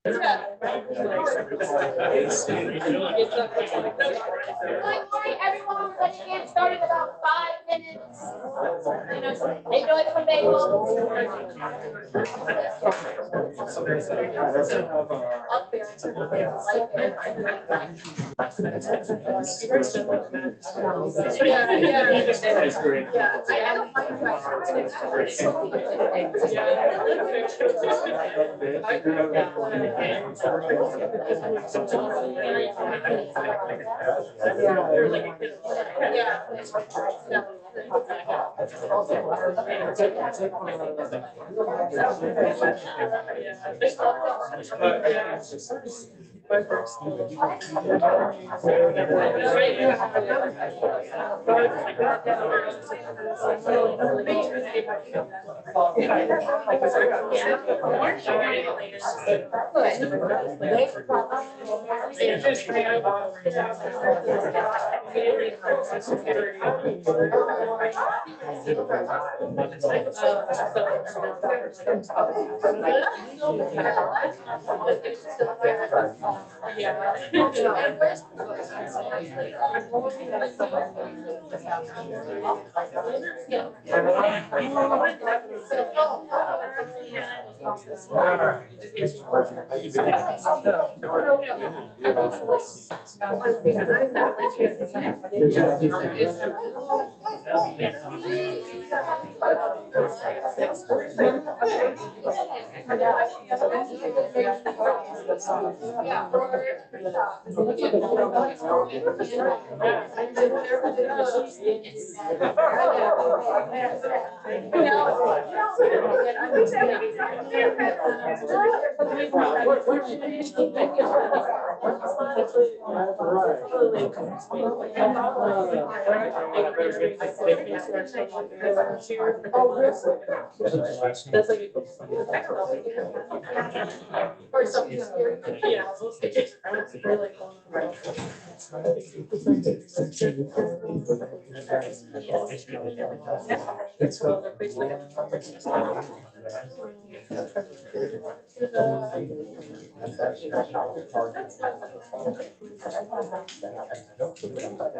Good morning, everyone. We're going to get started in about 5 minutes. Enjoy some bagels.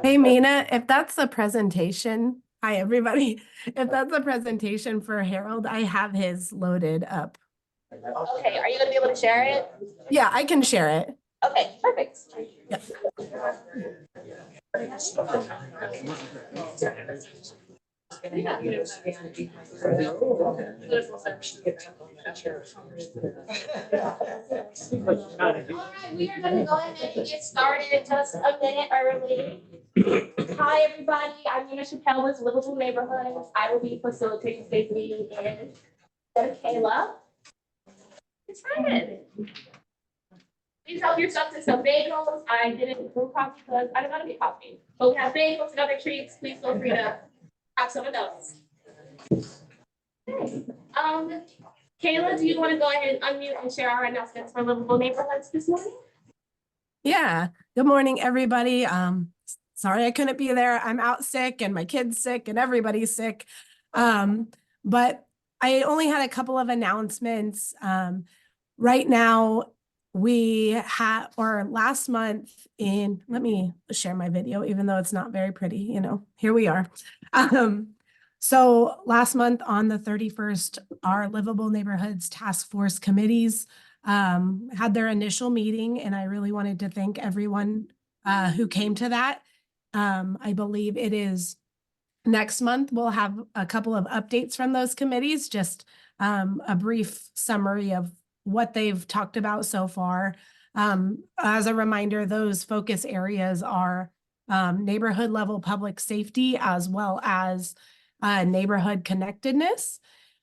Hey, Mina, if that's the presentation, hi, everybody. If that's a presentation for Harold, I have his loaded up. Okay, are you going to be able to share it? Yeah, I can share it. Okay, perfect. Yeah. All right, we are going to go ahead and get started just a minute early. Hi, everybody. I'm Nina Chappelle with Livable Neighborhoods. I will be facilitating today's meeting, and Kayla. Excited. Please help yourself to some bagels. I didn't brew coffee because I don't want to be coffee. But we have bagels and other treats. Please feel free to have some of those. Okay. Kayla, do you want to go ahead and unmute and share our announcements for Livable Neighborhoods this morning? Yeah. Good morning, everybody. Sorry I couldn't be there. I'm out sick and my kid's sick and everybody's sick. But I only had a couple of announcements. Right now, we had, or last month let me share my video, even though it's not very pretty, here we are. So last month on the 31st, our Livable Neighborhoods Task Force committees had their initial meeting, and I really wanted to thank everyone who came to that. I believe it is next month. We'll have a couple of updates from those committees, just a brief summary of what they've talked about so far. As a reminder, those focus areas are neighborhood level public safety, as well as neighborhood connectedness.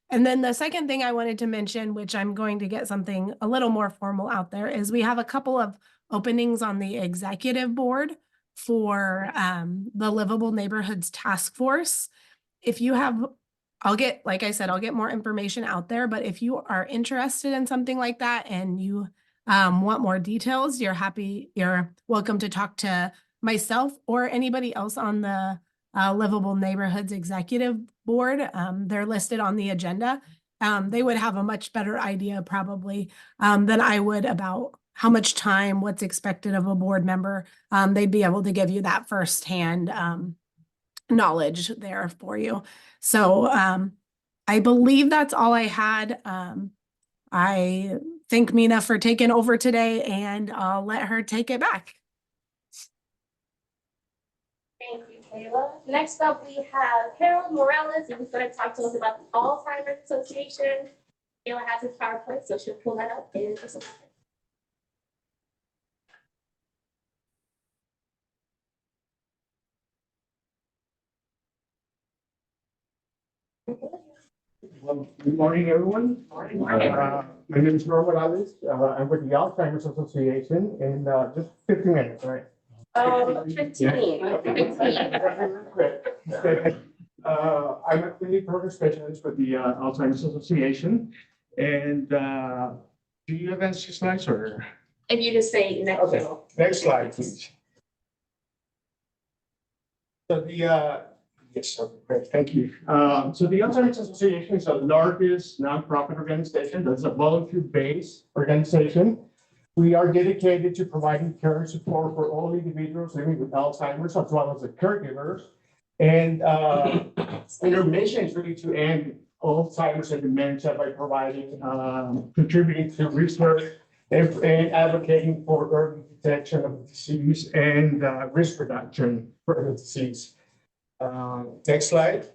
And then the second thing I wanted to mention, which I'm going to get something a little more formal out there, is we have a couple of openings on the executive board for the Livable Neighborhoods Task Force. If you have, like I said, I'll get more information out there, but if you are interested in something like that and you want more details, you're welcome to talk to myself or anybody else on the Livable Neighborhoods Executive Board. They're listed on the agenda. they would have a much better idea probably than I would about how much time, what's expected of a board member. They'd be able to give you that firsthand knowledge there for you. So I believe that's all I had. I thank Mina for taking over today, and I'll let her take it back. Thank you, Kayla. Next up, we have Harold Morales, who's going to talk to us about the Alzheimer's Association. Kayla has his PowerPoint, so she'll pull that up in just a second. Well, good morning, everyone. My name is Harold Morales. I'm with the Alzheimer's Association in just 15 minutes, right? 15. I'm a clinical program specialist with the Alzheimer's Association. And do you advance your slides or? If you just say next. Okay, next slide, please. So yes, okay, great, thank you. So the Alzheimer's Association is the largest nonprofit organization that's a volunteer-based organization. We are dedicated to providing care and support for all individuals living with Alzheimer's, as well as the caregivers. And our mission is really to end Alzheimer's and dementia by providing, contributing to research and advocating for early detection of the disease and risk reduction for the disease. Next slide.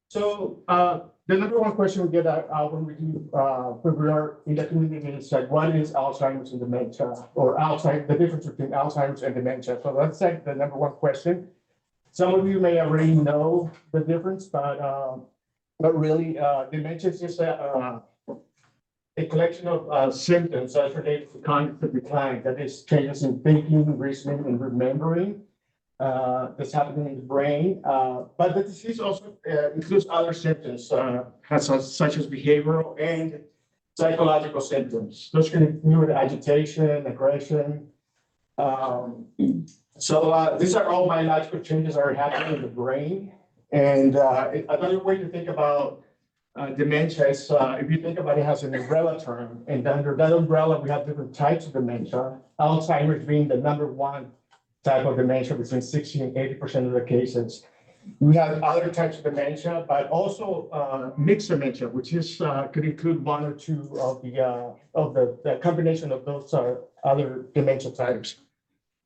So the number one question we get when we are in the community is like, what is Alzheimer's and dementia, or the difference between Alzheimer's and dementia? So that's like the number one question. Some of you may already know the difference, but really, dementia is just a collection of symptoms that's related to cognitive decline. That is changes in thinking, reasoning, and remembering. That's happening in the brain, but the disease also includes other symptoms, such as behavioral and psychological symptoms. Those can include agitation, aggression. So these are all biological changes that are happening in the brain. And another way to think about dementia is, if you think about it as an umbrella term, and under that umbrella, we have different types of dementia, Alzheimer's being the number one type of dementia between 60 and 80% of the cases. We have other types of dementia, but also mixed dementia, which is could include one or two of the combination of those other dementia types.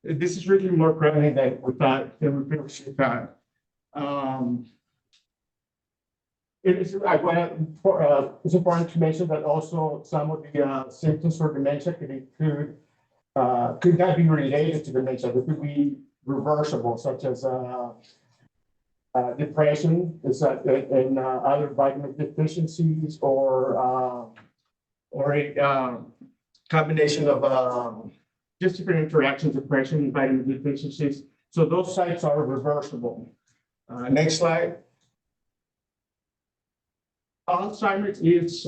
This is really more prevalent than we previously thought. It's important to mention that also some of the symptoms for dementia could not be related to dementia. They could be reversible, such as depression, and other vitamin deficiencies, or a combination of just different interactions, depression and vitamin deficiencies. So those types are reversible. Next slide. Alzheimer's is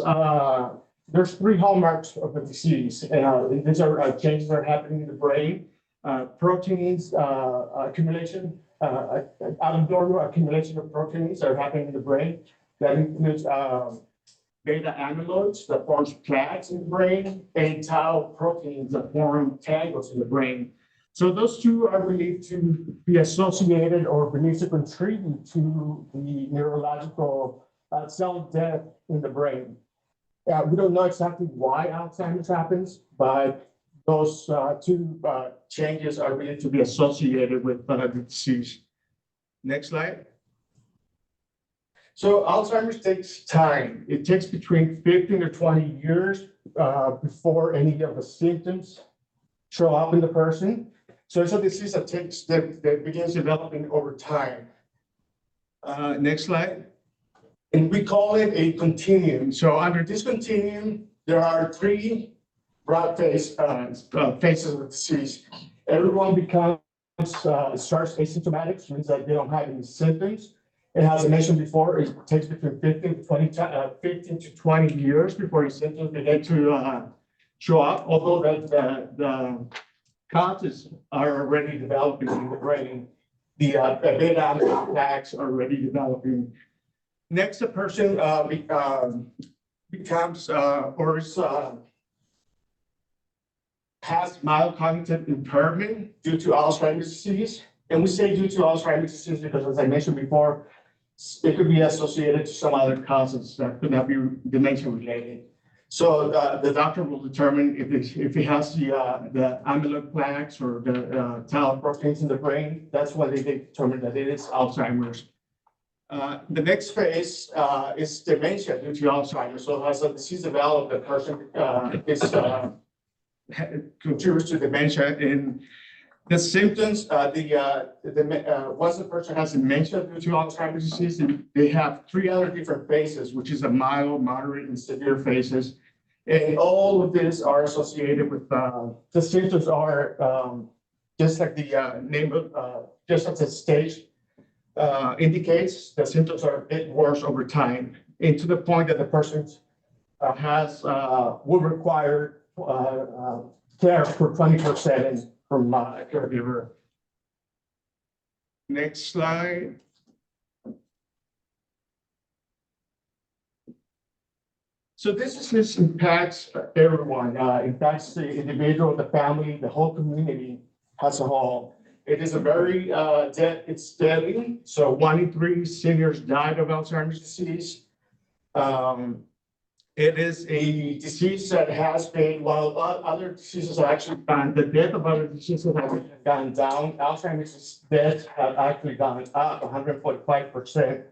there's three hallmarks of the disease. These are changes that are happening in the brain, proteins accumulation, abnormal accumulation of proteins that are happening in the brain. That includes beta amyloids that forms plaques in the brain, and tau proteins that form tangles in the brain. So those two are believed to be associated or believed to contribute to the neurological cell death in the brain. We don't know exactly why Alzheimer's happens, but those two changes are believed to be associated with the disease. Next slide. So Alzheimer's takes time. It takes between 15 to 20 years before any of the symptoms show up in the person. So it's a disease that begins developing over time. Next slide. And we call it a continuum. So under this continuum, there are three broad phases of the disease. Everyone starts asymptomatic, which means that they don't have any symptoms. And as I mentioned before, it takes between 15 to 20 years before the symptoms begin to show up, although the causes are already developing in the brain. The beta amyloid plaques are already developing. Next, the person becomes or is has mild cognitive impairment due to Alzheimer's disease. And we say due to Alzheimer's disease because, as I mentioned before, it could be associated to some other causes that could not be dementia related. So the doctor will determine if he has the amyloid plaques or the tau proteins in the brain. That's when they determine that it is Alzheimer's. The next phase is dementia due to Alzheimer's. So as the disease develops, the person contributes to dementia. And the symptoms, once the person has dementia due to Alzheimer's disease, they have 3 other different phases, which is a mild, moderate, and severe phases. And all of these are associated with the symptoms are just like the name of just as the stage indicates, the symptoms are a bit worse over time, and to the point that the person will require care for 24/7 from a caregiver. Next slide. So this impacts everyone. Impacts the individual, the family, the whole community as a whole. It is a very it's deadly. So 1 in 3 seniors died of Alzheimer's disease. It is a disease that has been, while other diseases have actually gone, the death of other diseases have gone down. Alzheimer's deaths have actually gone up 145%.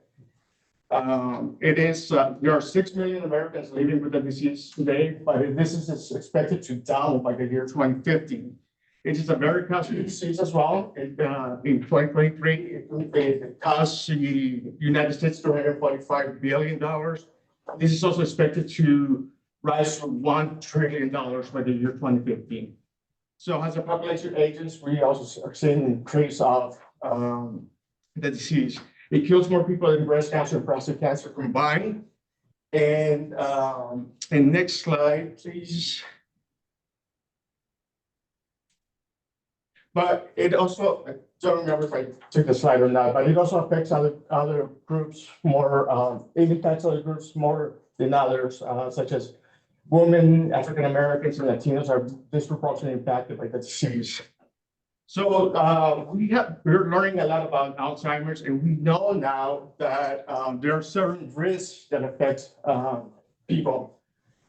It is, there are 6 million Americans living with the disease today, but this is expected to double by the year 2050. It is a very costly disease as well. In 2023, it cost the United States $245 billion. This is also expected to rise to $1 trillion by the year 2015. So as the population ages, we also are seeing an increase of the disease. It kills more people than breast cancer and prostate cancer combined. And next slide, please. But it also, I don't remember if I took the slide or not, but it also affects other groups more, it impacts other groups more than others, such as women, African Americans, and Latinos are disproportionately impacted by the disease. So we're learning a lot about Alzheimer's, and we know now that there are certain risks that affect people.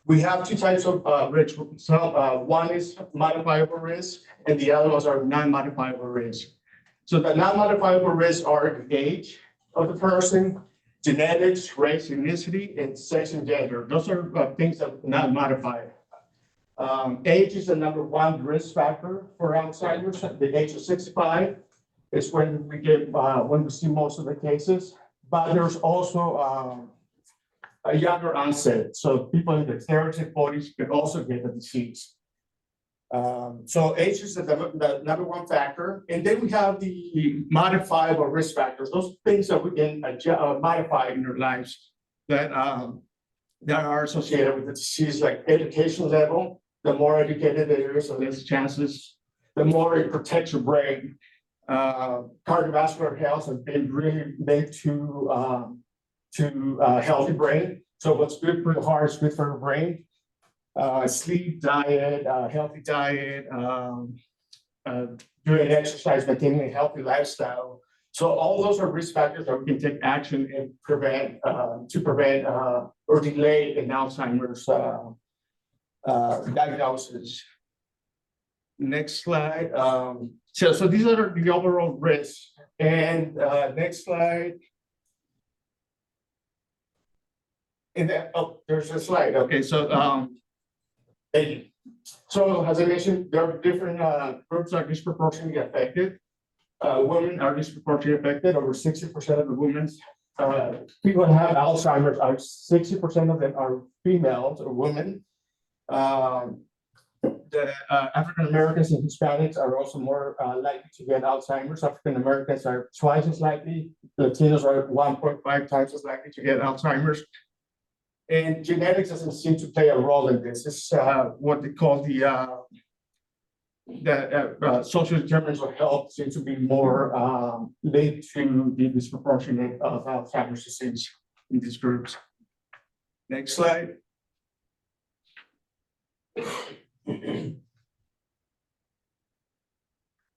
We have 2 types of risk. So one is modifiable risk, and the other ones are non-modifiable risk. So the non-modifiable risks are the age of the person, genetics, race, ethnicity, and sex and gender. Those are things that are not modified. Age is the #1 risk factor for Alzheimer's. The age of 65 is when we see most of the cases, but there's also a younger onset. So people in their 30s and 40s could also get the disease. So age is the #1 factor. And then we have the modifiable risk factors, those things that we can modify in our lives that are associated with the disease, like education level. The more educated there is, the less chances, the more it protects your brain. Cardiovascular health has been really linked to healthy brain. So what's good for the heart is good for the brain. Sleep, diet, healthy diet, doing exercise, maintaining a healthy lifestyle. So all those are risk factors that we can take action and prevent or delay an Alzheimer's diagnosis. Next slide. So these are the overall risks. And next slide. And then, there's a slide. Okay, so as I mentioned, there are different groups that are disproportionately affected. Women are disproportionately affected. Over 60% of the women, people that have Alzheimer's, 60% of them are females or women. The African Americans and Hispanics are also more likely to get Alzheimer's. African Americans are twice as likely. Latinos are 1.5 times as likely to get Alzheimer's. And genetics doesn't seem to play a role in this. It's what they call the social determinants of health seem to be more linked to the disproportionate of Alzheimer's disease. in these groups. Next slide.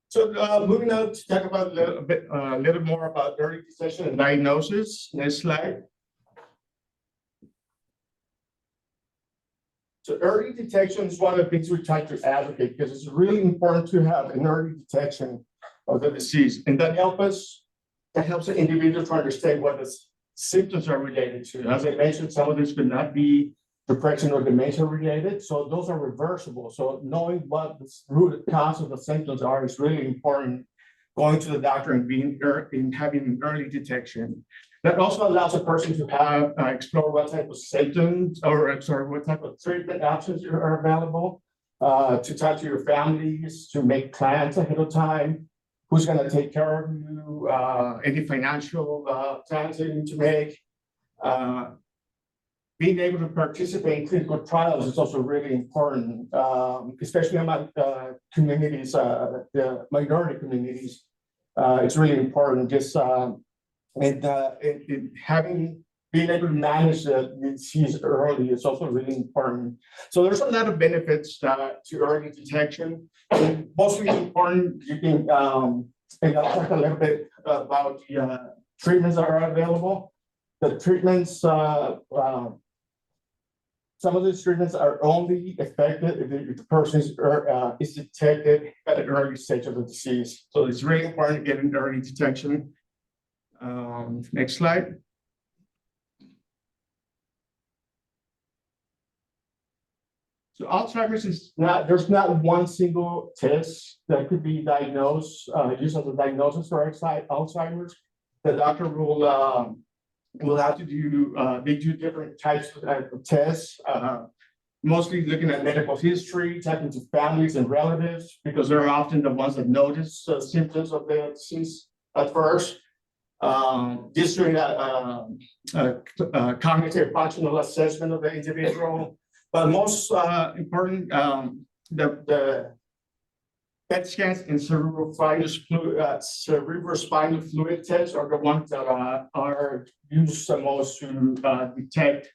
So moving on to talk about a little more about early detection and diagnosis. Next slide. So early detection is one of the things we try to advocate because it's really important to have an early detection of the disease, and that helps the individual to understand what the symptoms are related to. As I mentioned, some of this could not be depression or dementia related, so those are reversible. So knowing what the root cause of the symptoms are is really important. Going to the doctor and having early detection. That also allows a person to have explore what type of symptoms or what type of treatment options are available. To talk to your families, to make plans ahead of time. Who's going to take care of you? Any financial plans that you need to make. Being able to participate in clinical trials is also really important, especially among communities, the minority communities. It's really important. Just being able to manage the disease early is also really important. So there's a lot of benefits to early detection. And mostly important, you can, and I'll talk a little bit about the treatments that are available. The treatments, some of these treatments are only effective if the person is detected at an early stage of the disease. So it's really important to get an early detection. Next slide. So Alzheimer's is not, there's not one single test that could be diagnosed, used as a diagnosis for Alzheimer's. The doctor will have to do, they do different types of tests, mostly looking at medical history, talking to families and relatives, because they're often the ones that notice symptoms of the disease at first. Just doing a cognitive functional assessment of the individual. But most important, the PET scans and cerebrospinal fluid tests are the ones that are used the most to detect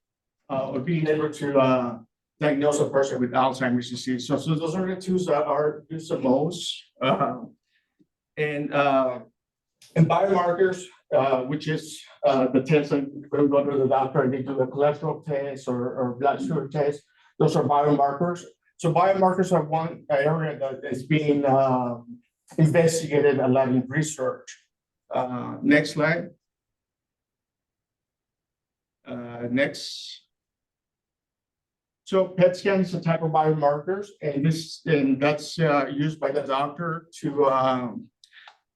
or being able to diagnose a person with Alzheimer's disease. So those are the two that are used the most. And biomarkers, which is the test that when you go to the doctor and they do a cholesterol test or blood sugar test. Those are biomarkers. So biomarkers are one area that is being investigated a lot in research. Next slide. Next. So PET scan is a type of biomarkers, and that's used by the doctor to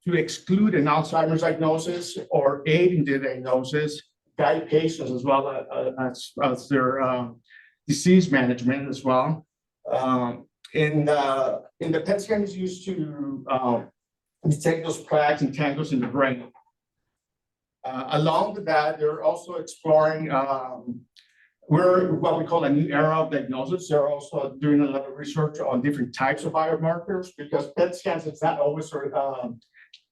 exclude an Alzheimer's diagnosis or aid in the diagnosis, guide patients as well as their disease management as well. And the PET scan is used to detect those plaques and tangles in the brain. Along with that, they're also exploring we're what we call a new era of diagnosis. They're also doing a lot of research on different types of biomarkers because PET scans is not always sort of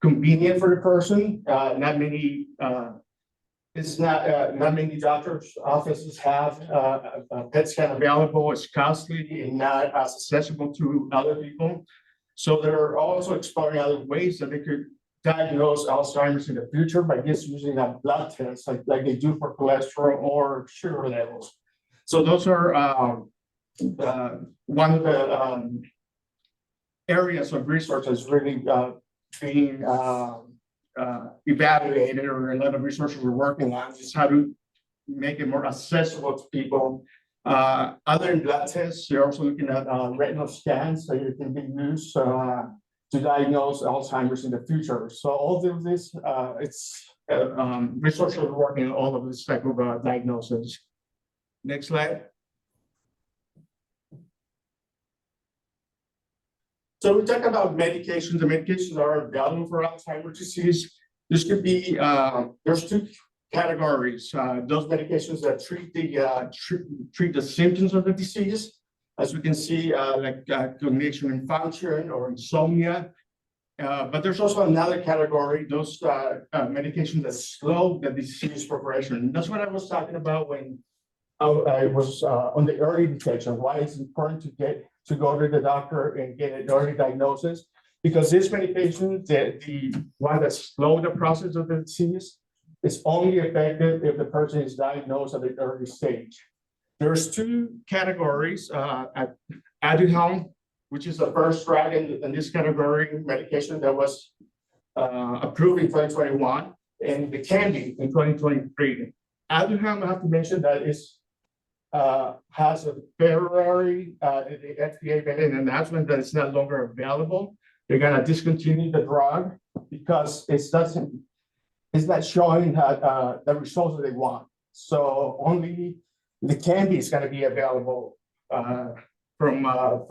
convenient for the person. Not many doctors' offices have a PET scan available. It's costly and not as accessible to other people. So they're also exploring other ways that they could diagnose Alzheimer's in the future by just using a blood test like they do for cholesterol or sugar levels. So those are one of the areas of research that's really being evaluated, or a lot of research we're working on is how to make it more accessible to people. Other than blood tests, you're also looking at retinal scans that can be used to diagnose Alzheimer's in the future. So all of this, it's researchers are working on all of this type of diagnosis. Next slide. So we talk about medications. The medications are available for Alzheimer's disease. This could be, there's two categories. Those medications that treat the symptoms of the disease. As we can see, like cognition and function or insomnia. But there's also another category, those medications that slow the disease progression. That's what I was talking about when I was on the early detection. Why it's important to go to the doctor and get an early diagnosis, because these medications, the one that slow the process of the disease, is only effective if the person is diagnosed at an early stage. There's two categories, Aduhelm, which is the first drug in this category, medication that was approved in 2021, and the Candy in 2023. Aduhelm, I have to mention that is has a February, the FDA made an announcement that it's no longer available. They're gonna discontinue the drug because it's not showing the results that they want. So only the Candy is gonna be available from now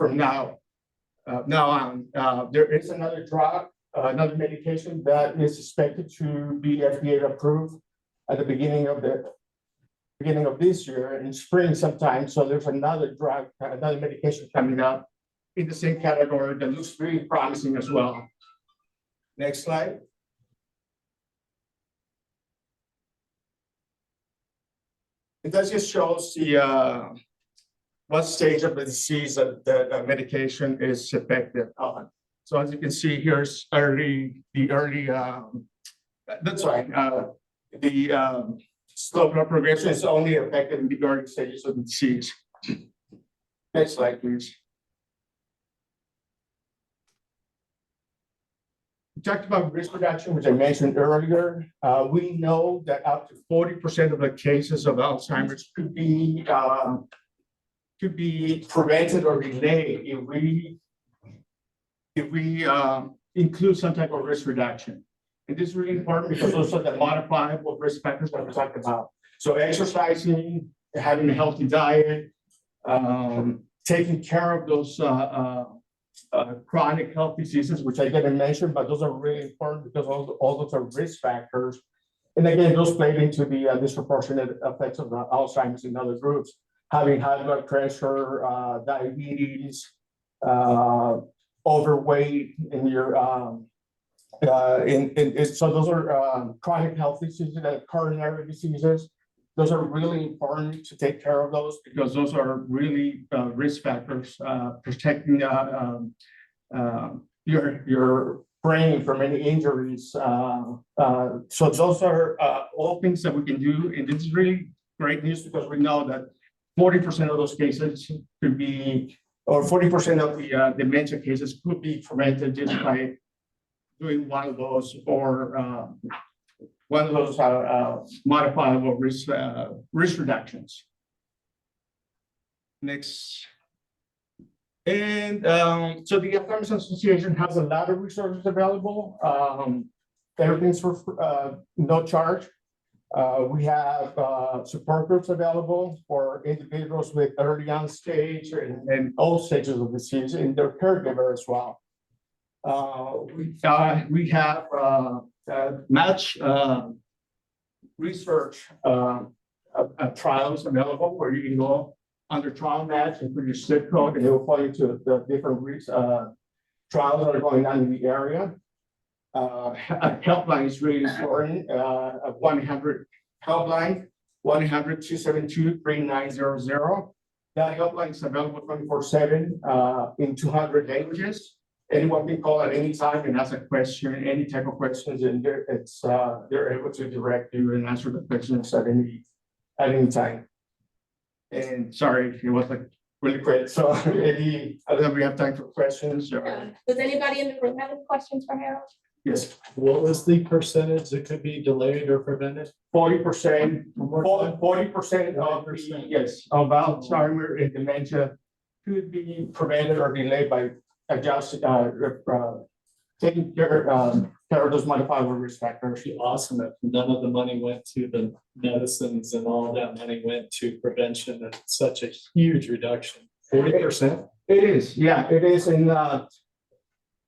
on. There is another drug, another medication that is expected to be FDA approved at the beginning of this year in spring sometime. So there's another drug, another medication coming up in the same category that looks really promising as well. Next slide. It does just shows the what stage of the disease that the medication is effective on. So as you can see, here's the slow blood progression is only effective in the early stages of the disease. Next slide, please. We talked about risk reduction, which I mentioned earlier. We know that up to 40% of the cases of Alzheimer's could be prevented or delayed if we include some type of risk reduction. And this is really important because those are the modifiable risk factors that we talked about. So exercising, having a healthy diet, taking care of those chronic health diseases, which I didn't mention, but those are really important because all those are risk factors. And again, those played into the disproportionate effects of the Alzheimer's in other groups, having high blood pressure, diabetes, overweight in your so those are chronic health diseases, coronary diseases. Those are really important to take care of those because those are really risk factors protecting your brain from any injuries. So those are all things that we can do, and this is really great news because we know that 40% of those cases could be, or 40% of the dementia cases could be prevented just by doing one of those or modifiable risk reductions. Next. And so the Alzheimer's Association has a lot of resources available. Everything's for no charge. We have support groups available for individuals with early on stage and all stages of disease and their caregiver as well. We have match research trials available where you can go under trial match and put your zip code and it will point you to the different trials that are going on in the area. A helpline is really important. A 1-800 helpline, 1-800-272-3900. That helpline is available 24/7 in 200 languages. Anyone can call at any time and ask a question, any type of questions, and they're able to direct you and answer the questions at any time. And sorry, it was like really quick. So I don't know if we have time for questions. Or... Does anybody in the room have any questions for Harold? Yes. What was the percentage that could be delayed or prevented? 40%. 40% of Alzheimer's and dementia could be prevented or delayed by taking care of those modifiable risk factors. It'd be awesome if none of the money went to the medicines and all that money went to prevention. And such a huge reduction. 40%. It is, yeah, it is. And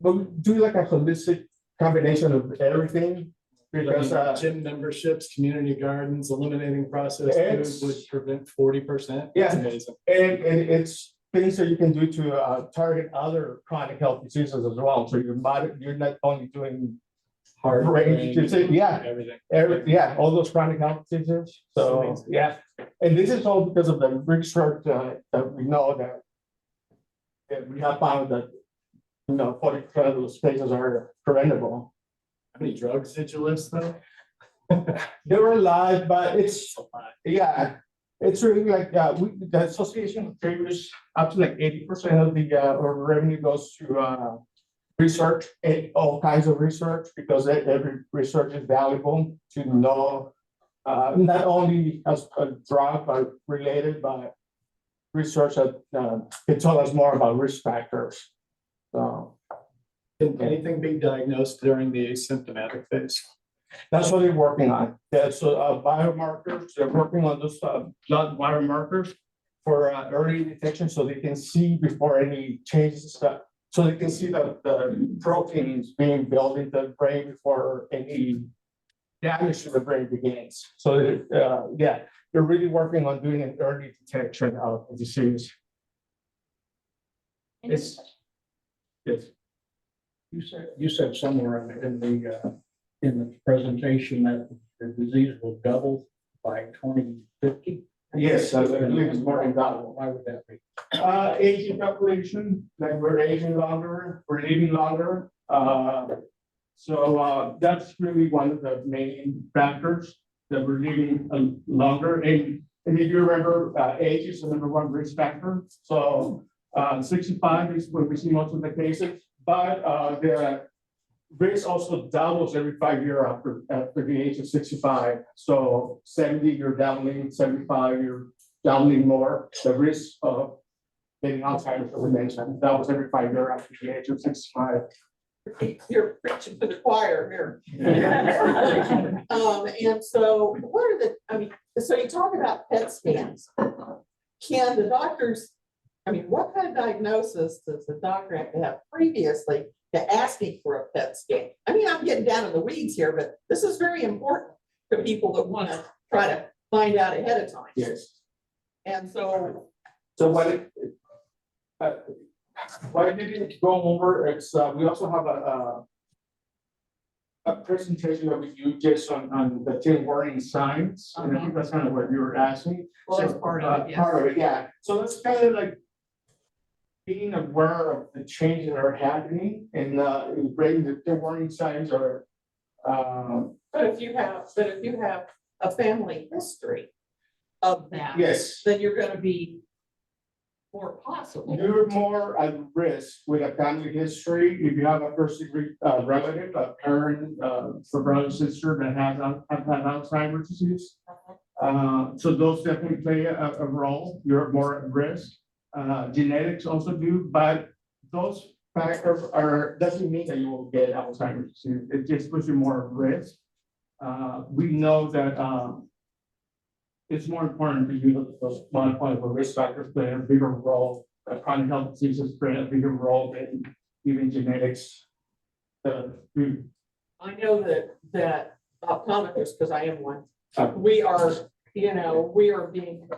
we'll do like a holistic combination of everything because gym memberships, community gardens, eliminating processed food would prevent 40%. Yeah, that's amazing. And it's things that you can do to target other chronic health diseases as well. So you're not only doing Heart, brain brain, disease, yeah, everything. all those chronic health diseases. So, Amazing. yeah, and this is all because of the research that we know that we have found that, 40% of those cases are preventable. How many drugs did you list though? There were a lot, but it's, yeah, it's really like, the association figures up to like 80% of the revenue goes to research, and all kinds of research, because every research is valuable to know, not only as a drug, but related by research that can tell us more about risk factors. So Can anything be diagnosed during the asymptomatic phase? that's what they're working on. Yeah, so biomarkers, they're working on those blood biomarkers for early detection, so they can see before any changes that, so they can see the proteins being built into the brain before any damage to the brain begins. So yeah, they're really working on doing an early detection of the disease. It's You said somewhere in the presentation that the disease will double by 2050. Yes, I believe it's more than double. Why would that be? Aging population, like we're aging longer, we're living longer. So that's really one of the main factors, that we're living longer. And if you remember, age is the #1 risk factor. So 65 is when we see most of the cases, but the risk also doubles every 5 years after the age of 65. So 70, you're doubling, 75, you're doubling more. The risk of getting Alzheimer's that we mentioned, that was every 5 years after the age of 65. You're preaching to the choir here. And so what are so you talk about PET scans. Can the doctors, what kind of diagnosis does the doctor have to have previously to asking for a PET scan? I'm getting down in the weeds here, but this is very important to people that want to try to find out ahead of time. Yes. And so. So what I didn't go over is we also have a presentation that we do just on the 10 warning signs, and I think that's kind of what you were asking. Well, that's part of it, yes. Part of it, yeah. So that's kind of like being aware of the changes that are happening and bringing the 10 warning signs are. But if you have a family history of that, Yes. then you're going to be more possible. You're more at risk with a family history if you have a first-degree relative, a parent, a brother, or sister that have had Alzheimer's disease. So those definitely play a role. You're more at risk. Genetics also do, but those factors doesn't mean that you will get Alzheimer's disease. It just puts you more at risk. We know that it's more important to use those modifiable risk factors play a bigger role. Chronic health diseases play a bigger role than even genetics. I know that optometrists, because I am one, we are being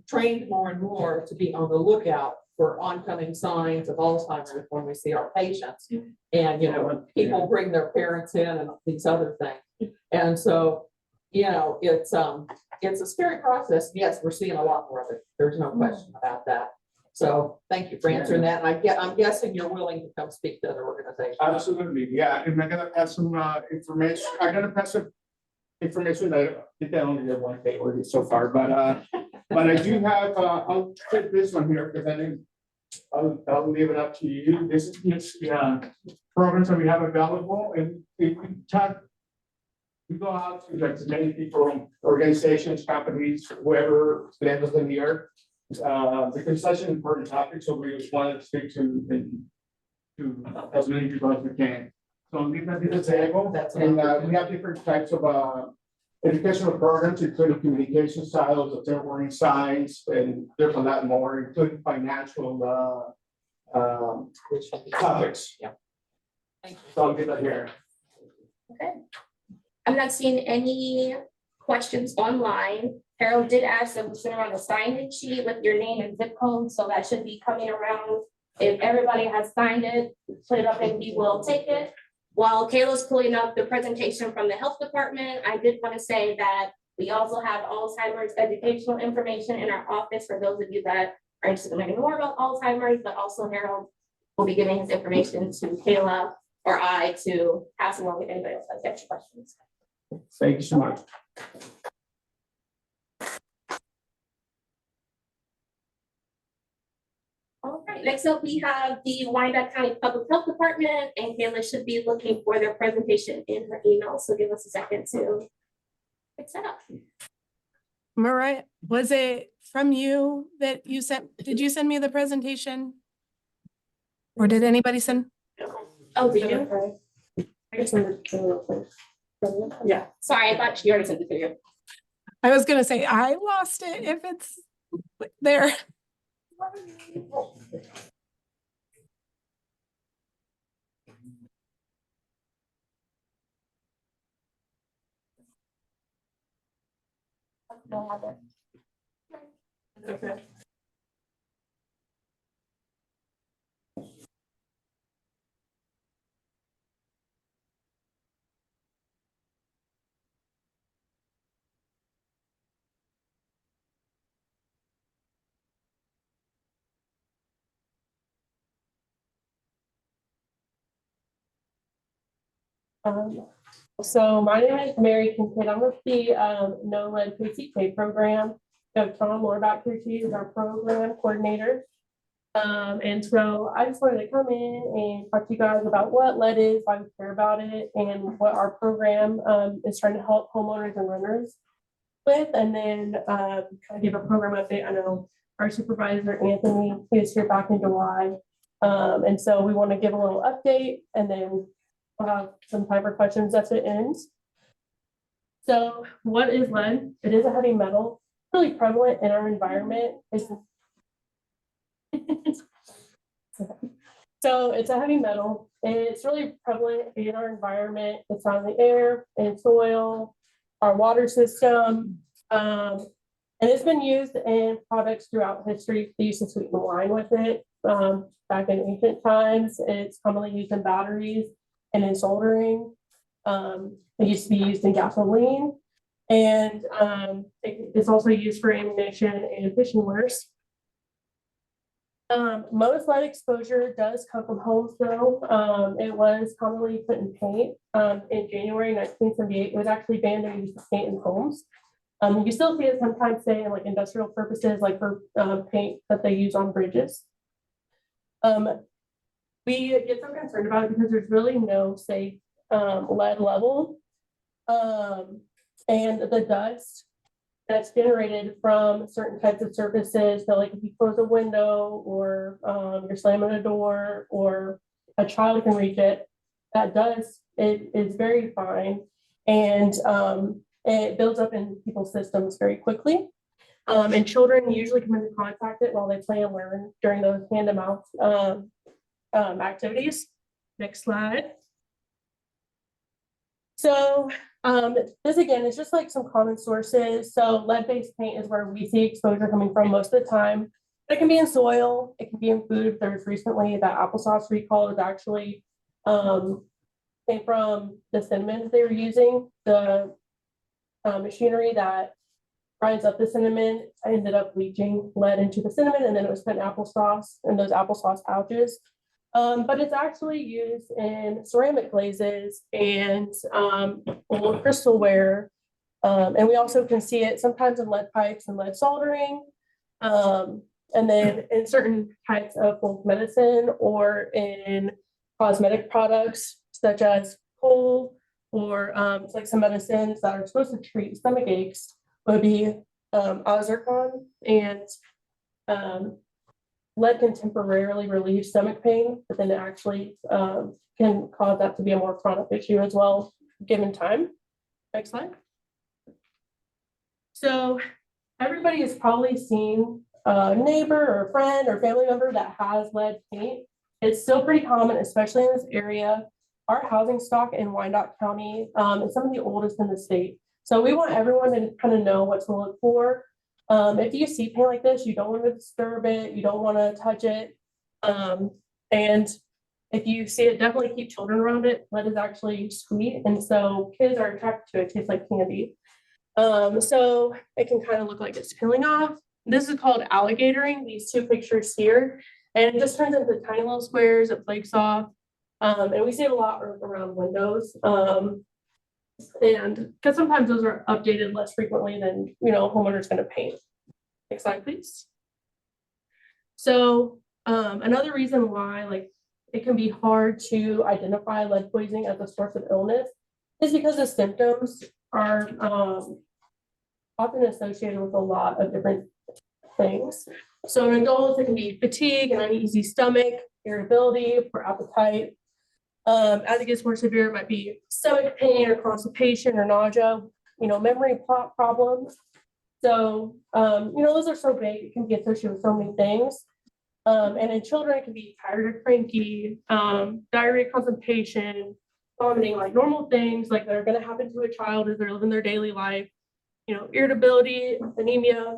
trained more and more to be on the lookout for oncoming signs of Alzheimer's when we see our patients. And, when people bring their parents in and these other things. And so, it's a scary process. Yes, we're seeing a lot more of it. There's no question about that. So thank you for answering that. And I'm guessing you're willing to come speak to other organizations. Absolutely, yeah. And I'm gonna pass some information. I'm gonna pass some information that I think I only did one day already so far, but I do have. I'll take this one here because I think I'll leave it up to you. This is programs that we have available, and if we go out to like many people, organizations, companies, whoever the end of the year. Because it's such an important topic, so we just wanted to speak to as many people as we can. So I'll give that an example, and we have different types of educational programs, including communication styles, of their warning signs, and there's a lot more, including financial topics. Yeah. Thank you. So I'll give that here. Okay. I'm not seeing any questions online. Harold did ask them to send around a sign-in sheet with your name and zip code, so that should be coming around. If everybody has signed it, put it up and we will take it. While Kayla's pulling up the presentation from the health department, I did want to say that we also have Alzheimer's educational information in our office for those of you that are interested in learning more about Alzheimer's, but also Harold will be giving his information to Kayla or I to pass along if anybody else has extra questions. Thank you so much. All right, next up, we have the Wyandotte County Public Health Department, and Kayla should be looking for their presentation in her email, so give us a second to fix that up. Mariah, was it from you that you sent, did you send me the presentation? Or did anybody send? Oh, did you? I just remembered. Yeah, sorry, I thought she already sent it to you. I was gonna say, I lost it if it's there. Don't have it. Okay. So my name is Mary Kincaid. I'm with the No Lead PCK program. So Tom Lorback here, she is our program coordinator. And so I just wanted to come in and talk to you guys about what lead is, why we care about it, and what our program is trying to help homeowners and renters with. And then kind of give a program update. I know our supervisor, Anthony, he was here back in July. And so we want to give a little update, and then we'll have some time for questions at the end. So what is lead? It is a heavy metal, really prevalent in our environment. So it's a heavy metal. It's really prevalent in our environment. It's on the air and soil, our water system. And it's been used in products throughout history. They used to sweeten wine with it. Back in ancient times, it's commonly used in batteries and in soldering. It used to be used in gasoline, and it's also used for ammunition and fishing lures. Most lead exposure does come from homes though. It was commonly put in paint. In January 1978, it was actually banned and used to paint in homes. You still see it sometimes say in like industrial purposes, like for paint that they use on bridges. We get so concerned about it because there's really no safe lead level. And the dust that's generated from certain types of surfaces, so like if you close a window or you're slamming a door or a child can reach it, that dust, it is very fine, and it builds up in people's systems very quickly. And children usually come into contact with it while they play and learn during those hand-to-mouth activities. Next slide. So this again is just like some common sources. So lead-based paint is where we see exposure coming from most of the time. It can be in soil, it can be in food. There was recently that applesauce recall is actually came from the cinnamon they were using. The machinery that grinds up the cinnamon ended up leaching lead into the cinnamon, and then it was put in applesauce and those applesauce pouches. But it's actually used in ceramic glazes and old crystalware. And we also can see it sometimes in lead pipes and lead soldering. And then in certain types of folk medicine or in cosmetic products, such as coal or like some medicines that are supposed to treat stomach aches would be ozarkon, and lead can temporarily relieve stomach pain, but then it actually can cause that to be a more chronic issue as well, given time. Next slide. So everybody has probably seen a neighbor or a friend or family member that has lead paint. It's still pretty common, especially in this area. Our housing stock in Wyandotte County is some of the oldest in the state. So we want everyone to kind of know what to look for. If you see paint like this, you don't want to disturb it, you don't want to touch it. And if you see it, definitely keep children around it. Lead is actually sweet, and so kids are attracted to it. It tastes like candy. So it can kind of look like it's peeling off. This is called alligatoring, these two pictures here, and it just turns into tiny little squares, it flakes off. And we see it a lot around windows. And because sometimes those are updated less frequently than, you know, a homeowner's going to paint. Next slide, please. So another reason why like it can be hard to identify lead poisoning as a source of illness is because the symptoms are often associated with a lot of different things. So in adults, it can be fatigue, an uneasy stomach, irritability, poor appetite. As it gets more severe, it might be stomach pain or constipation or nausea, you know, memory problems. So, you know, those are so big, it can be associated with so many things. And in children, it can be tired or cranky, diarrhea, constipation, vomiting, like normal things like that are going to happen to a child as they're living their daily life. You know, irritability, anemia.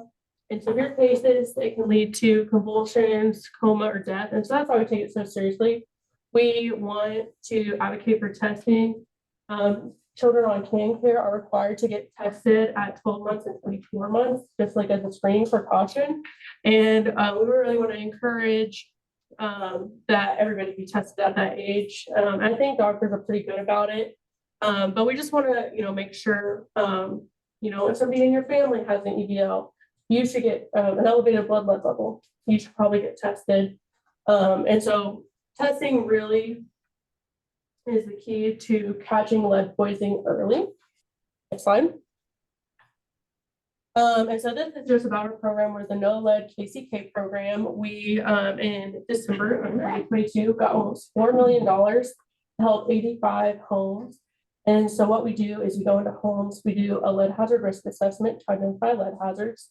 In severe cases, it can lead to convulsions, coma, or death. And so that's why we take it so seriously. We want to advocate for testing. Children on can care are required to get tested at 12 months and 24 months, just like as a screening precaution. And we really want to encourage that everybody be tested at that age. I think doctors are pretty good about it. But we just want to, you know, make sure, you know, if somebody in your family has an EDL, you should get an elevated blood lead level. You should probably get tested. And so testing really is the key to catching lead poisoning early. Next slide. And so this is just about our program with the No Lead KCK program. We, in December of 2022, got almost $4 million to help 85 homes. And so what we do is we go into homes, we do a lead hazard risk assessment to identify lead hazards.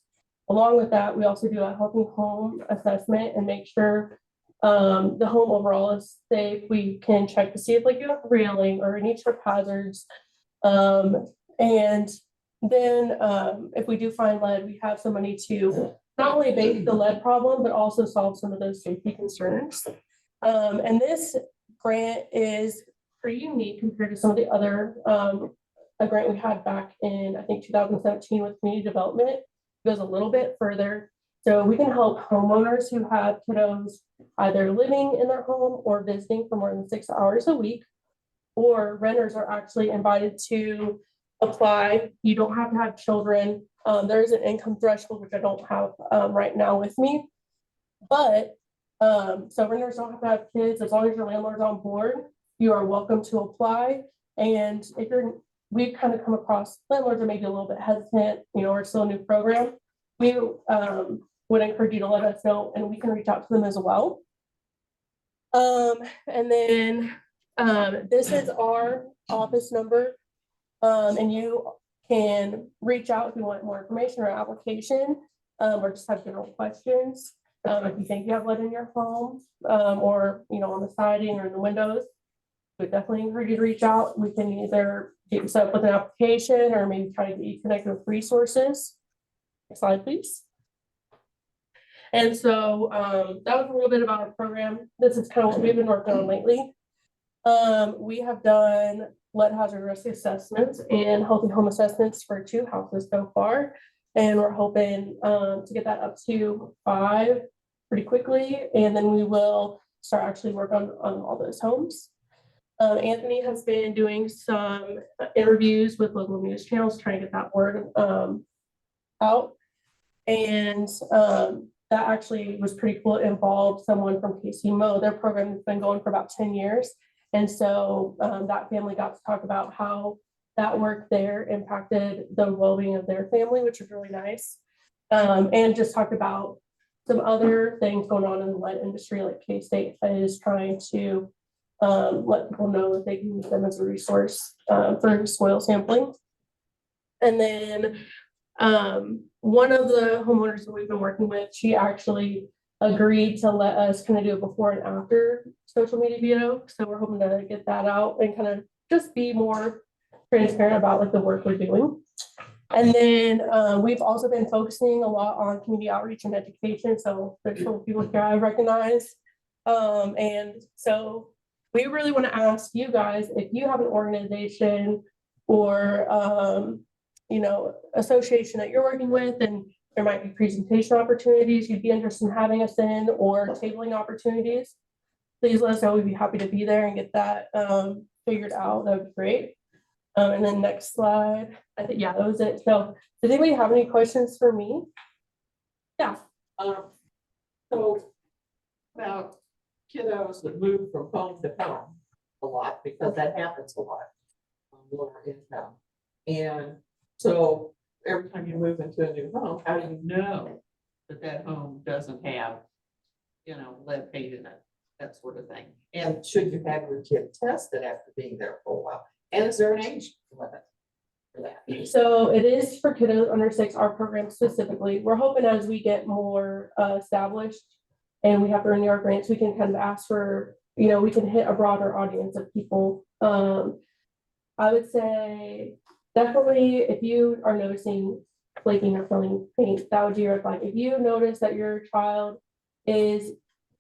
Along with that, we also do a healthy home assessment and make sure the home overall is safe. We can check to see if like you have railing or any trip hazards. And then if we do find lead, we have some money to not only abate the lead problem, but also solve some of those safety concerns. And this grant is pretty unique compared to some of the other a grant we had back in, I think, 2017 with community development. It goes a little bit further. So we can help homeowners who have kiddos either living in their home or visiting for more than 6 hours a week, or renters are actually invited to apply. You don't have to have children. There is an income threshold, which I don't have right now with me. But so renters don't have to have kids. As long as your landlord's on board, you are welcome to apply. And if we've kind of come across landlords are maybe a little bit hesitant, you know, or it's still a new program, we would encourage you to let us know and we can reach out to them as well. And then this is our office number. And you can reach out if you want more information or application, or just have general questions. If you think you have lead in your home, or, you know, on the siding or in the windows, we definitely encourage you to reach out. We can either get you set up with an application or maybe try to get you connected with resources. Next slide, please. And so that was a little bit about our program. This is kind of what we've been working on lately. We have done lead hazard risk assessments and healthy home assessments for 2 houses so far. And we're hoping to get that up to 5 pretty quickly. And then we will start actually work on all those homes. Anthony has been doing some interviews with local news channels, trying to get that word out. And that actually was pretty cool. It involved someone from KCMO. Their program has been going for about 10 years. And so that family got to talk about how that work there impacted the well-being of their family, which was really nice. And just talked about some other things going on in the lead industry, like K-State is trying to let people know that they can use them as a resource for soil sampling. And then one of the homeowners that we've been working with, she actually agreed to let us kind of do a before and after social media video. So we're hoping to get that out and kind of just be more transparent about like the work we're doing. And then we've also been focusing a lot on community outreach and education. So there's some people here I recognize. And so we really want to ask you guys if you have an organization or association that you're working with, and there might be presentation opportunities you'd be interested in having us in, or tabling opportunities. Please let us know. We'd be happy to be there and get that figured out. That would be great. And then next slide. I think, yeah, that was it. So does anybody have any questions for me? Yeah. So about kiddos that move from home to home a lot, because that happens a lot on lower income. And so every time you move into a new home, how do you know that that home doesn't have, lead paint in it, that sort of thing? And should you have your kid tested after being there for a while? And is there an age limit for that? So it is for kiddos under 6, our program specifically. We're hoping as we get more established and we have to renew our grants, we can kind of ask for, we can hit a broader audience of people. I would say definitely if you are noticing flaking or filling paint, that would be your red flag. If you notice that your child is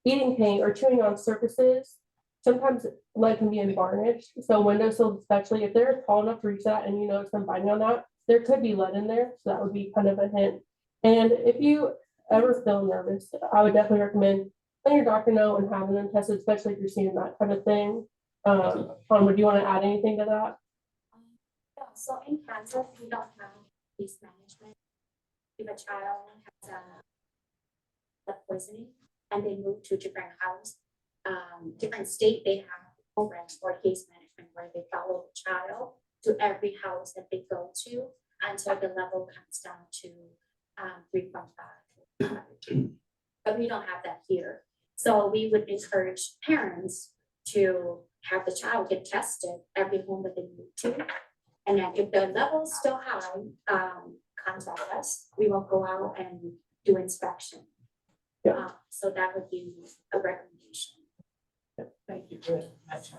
eating paint or chewing on surfaces, sometimes lead can be varnished. So windowsills, especially if they're tall enough to reach that and you notice them biting on that, there could be lead in there. So that would be kind of a hint. And if you ever feel nervous, I would definitely recommend letting your doctor know and having them tested, especially if you're seeing that kind of thing. Would you want to add anything to that? Yeah, so in Kansas, we don't have case management. If a child has lead poisoning and they move to a different house, different state, they have programs for case management where they follow the child to every house that they go to until the level comes down to 3.5. But we don't have that here. So we would encourage parents to have the child get tested every home that they move to. And then if the level is still high, contact us. We will go out and do inspection. Yeah. So that would be a recommendation. Thank you very much.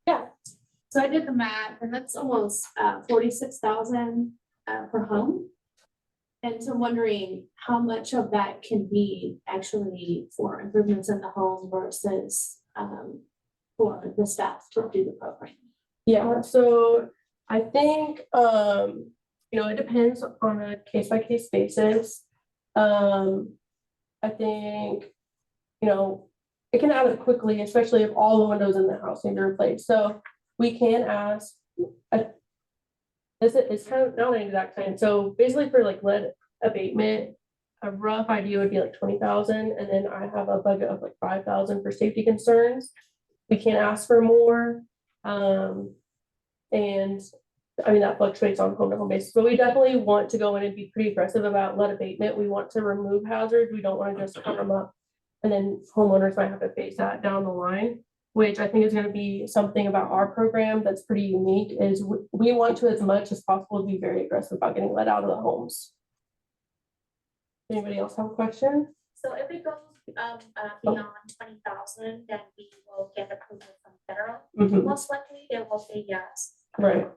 Yeah. So I did the math, and that's almost 46,000 per home. And so I'm wondering how much of that can be actually for improvements in the home versus for the staff to do the program. Yeah, so I think it depends on a case-by-case basis. I think it can add up quickly, especially if all the windows in the house need to be replaced. So we can ask. It's kind of not an exact time. So basically, for like lead abatement, a rough idea would be like 20,000, and then I have a budget of like 5,000 for safety concerns. We can't ask for more, and I mean that fluctuates on home-to-home basis. But we definitely want to go in and be pretty aggressive about lead abatement. We want to remove hazards. We don't want to just cover them up, and then homeowners might have to face that down the line. Which I think is going to be something about our program that's pretty unique, is we want to, as much as possible, be very aggressive about getting lead out of the homes. Anybody else have a question? So if it goes beyond 20,000, then we will get approval from federal. Most likely they will say yes. Right.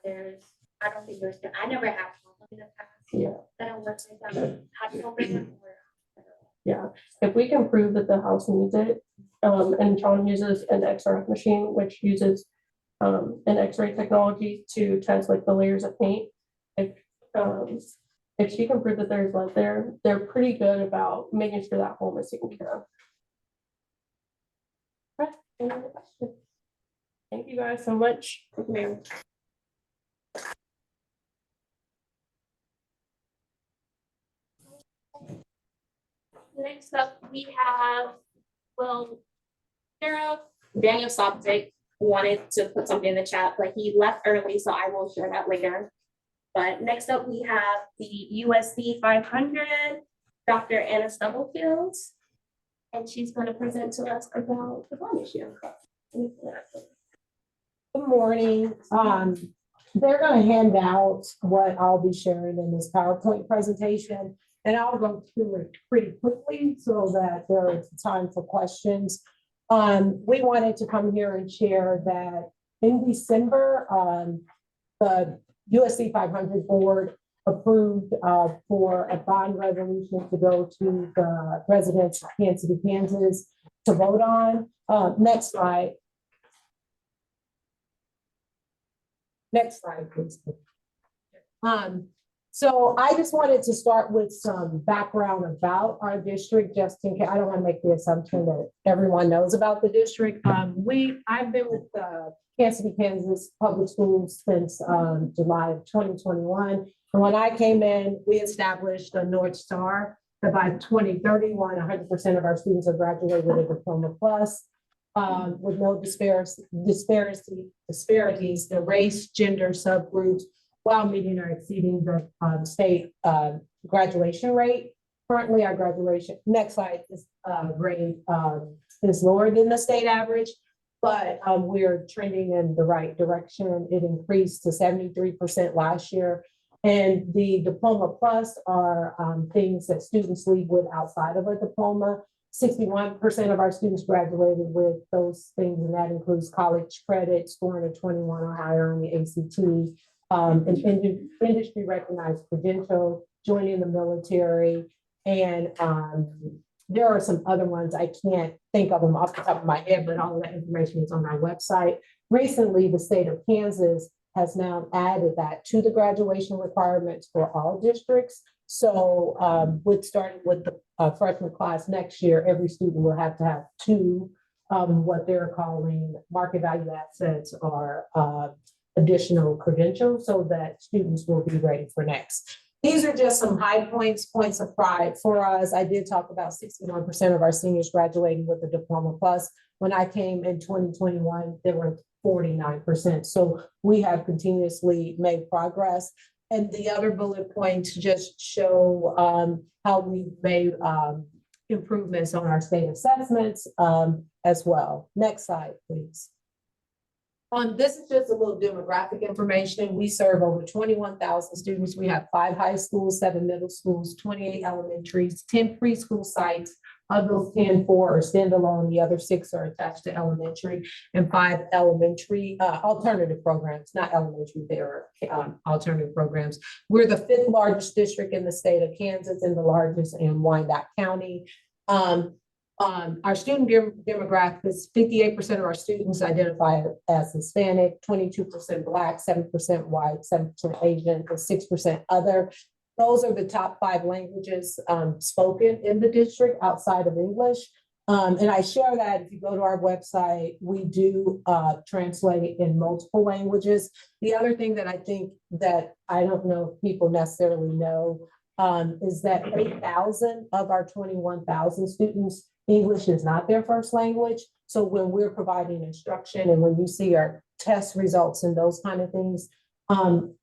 I don't think I never had one in the past. Yeah. That it works like that. Had program or Yeah. If we can prove that the house needs it, and Sean uses an XRF machine, which uses an X-ray technology to test like the layers of paint. If she can prove that there's lead there, they're pretty good about making sure that home is taken care of. Okay, any other questions? Thank you guys so much. Thank you, ma'am. Next up, we have, Sheriff Daniel Sopcich wanted to put something in the chat, but he left early, so I will share that later. But next up, we have the USD 500, Dr. Anna Stubblefield, and she's going to present to us about the bond issue. Good morning. They're going to hand out what I'll be sharing in this PowerPoint presentation, and I'll go through it pretty quickly so that there is time for questions. We wanted to come here and share that in December, the USC 500 board approved for a bond resolution to go to the residents of Kansas City, Kansas to vote on. Next slide. Next slide, please. So I just wanted to start with some background about our district, just in case. I don't want to make the assumption that everyone knows about the district. I've been with Kansas City, Kansas Public Schools since July of 2021. And when I came in, we established a North Star that by 2031, 100% of our students are graduating with a Diploma Plus, with no disparities in race, gender, subgroups, while meeting or exceeding the state graduation rate. Currently, our graduation, next slide, is rate is lower than the state average, but we're trending in the right direction. It increased to 73% last year. And the Diploma Plus are things that students leave with outside of a diploma. 61% of our students graduated with those things, and that includes college credit, scoring a 21 or higher on the ACT, an industry recognized credential, joining the military, and there are some other ones. I can't think of them off the top of my head, but all of that information is on our website. Recently, the state of Kansas has now added that to the graduation requirements for all districts. So with starting with the freshman class next year, every student will have to have two, what they're calling market value assets or additional credentials, so that students will be ready for next. These are just some high points of pride for us. I did talk about 61% of our seniors graduating with a Diploma Plus. When I came in 2021, there were 49%. So we have continuously made progress. And the other bullet points just show how we've made improvements on our state assessments as well. Next slide, please. This is just a little demographic information. We serve over 21,000 students. We have 5 high schools, 7 middle schools, 28 elementaries, 10 preschool sites. Of those 10, 4 are standalone. The other 6 are attached to elementary, and 5 elementary alternative programs, not elementary, they're alternative programs. We're the 5th largest district in the state of Kansas and the largest in Wyandotte County. Our student demographics, 58% of our students identify as Hispanic, 22% Black, 7% White, 7% Asian, and 6% other. Those are the top 5 languages spoken in the district outside of English. And I share that if you go to our website, we do translate in multiple languages. The other thing that I think that I don't know if people necessarily know is that 8,000 of our 21,000 students, English is not their first language. So when we're providing instruction and when you see our test results and those kind of things,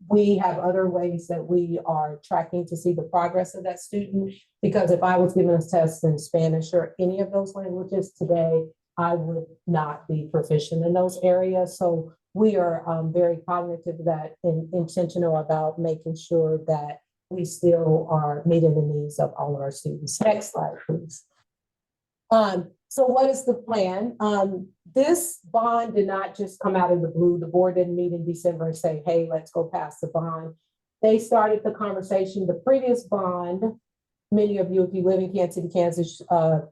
we have other ways that we are tracking to see the progress of that student. Because if I was given a test in Spanish or any of those languages today, I would not be proficient in those areas. So we are very cognitive of that and intentional about making sure that we still are meeting the needs of all of our students. Next slide, please. So what is the plan? This bond did not just come out of the blue. The board didn't meet in December and say, hey, let's go pass the bond. They started the conversation. The previous bond, many of you, if you live in Kansas City, Kansas,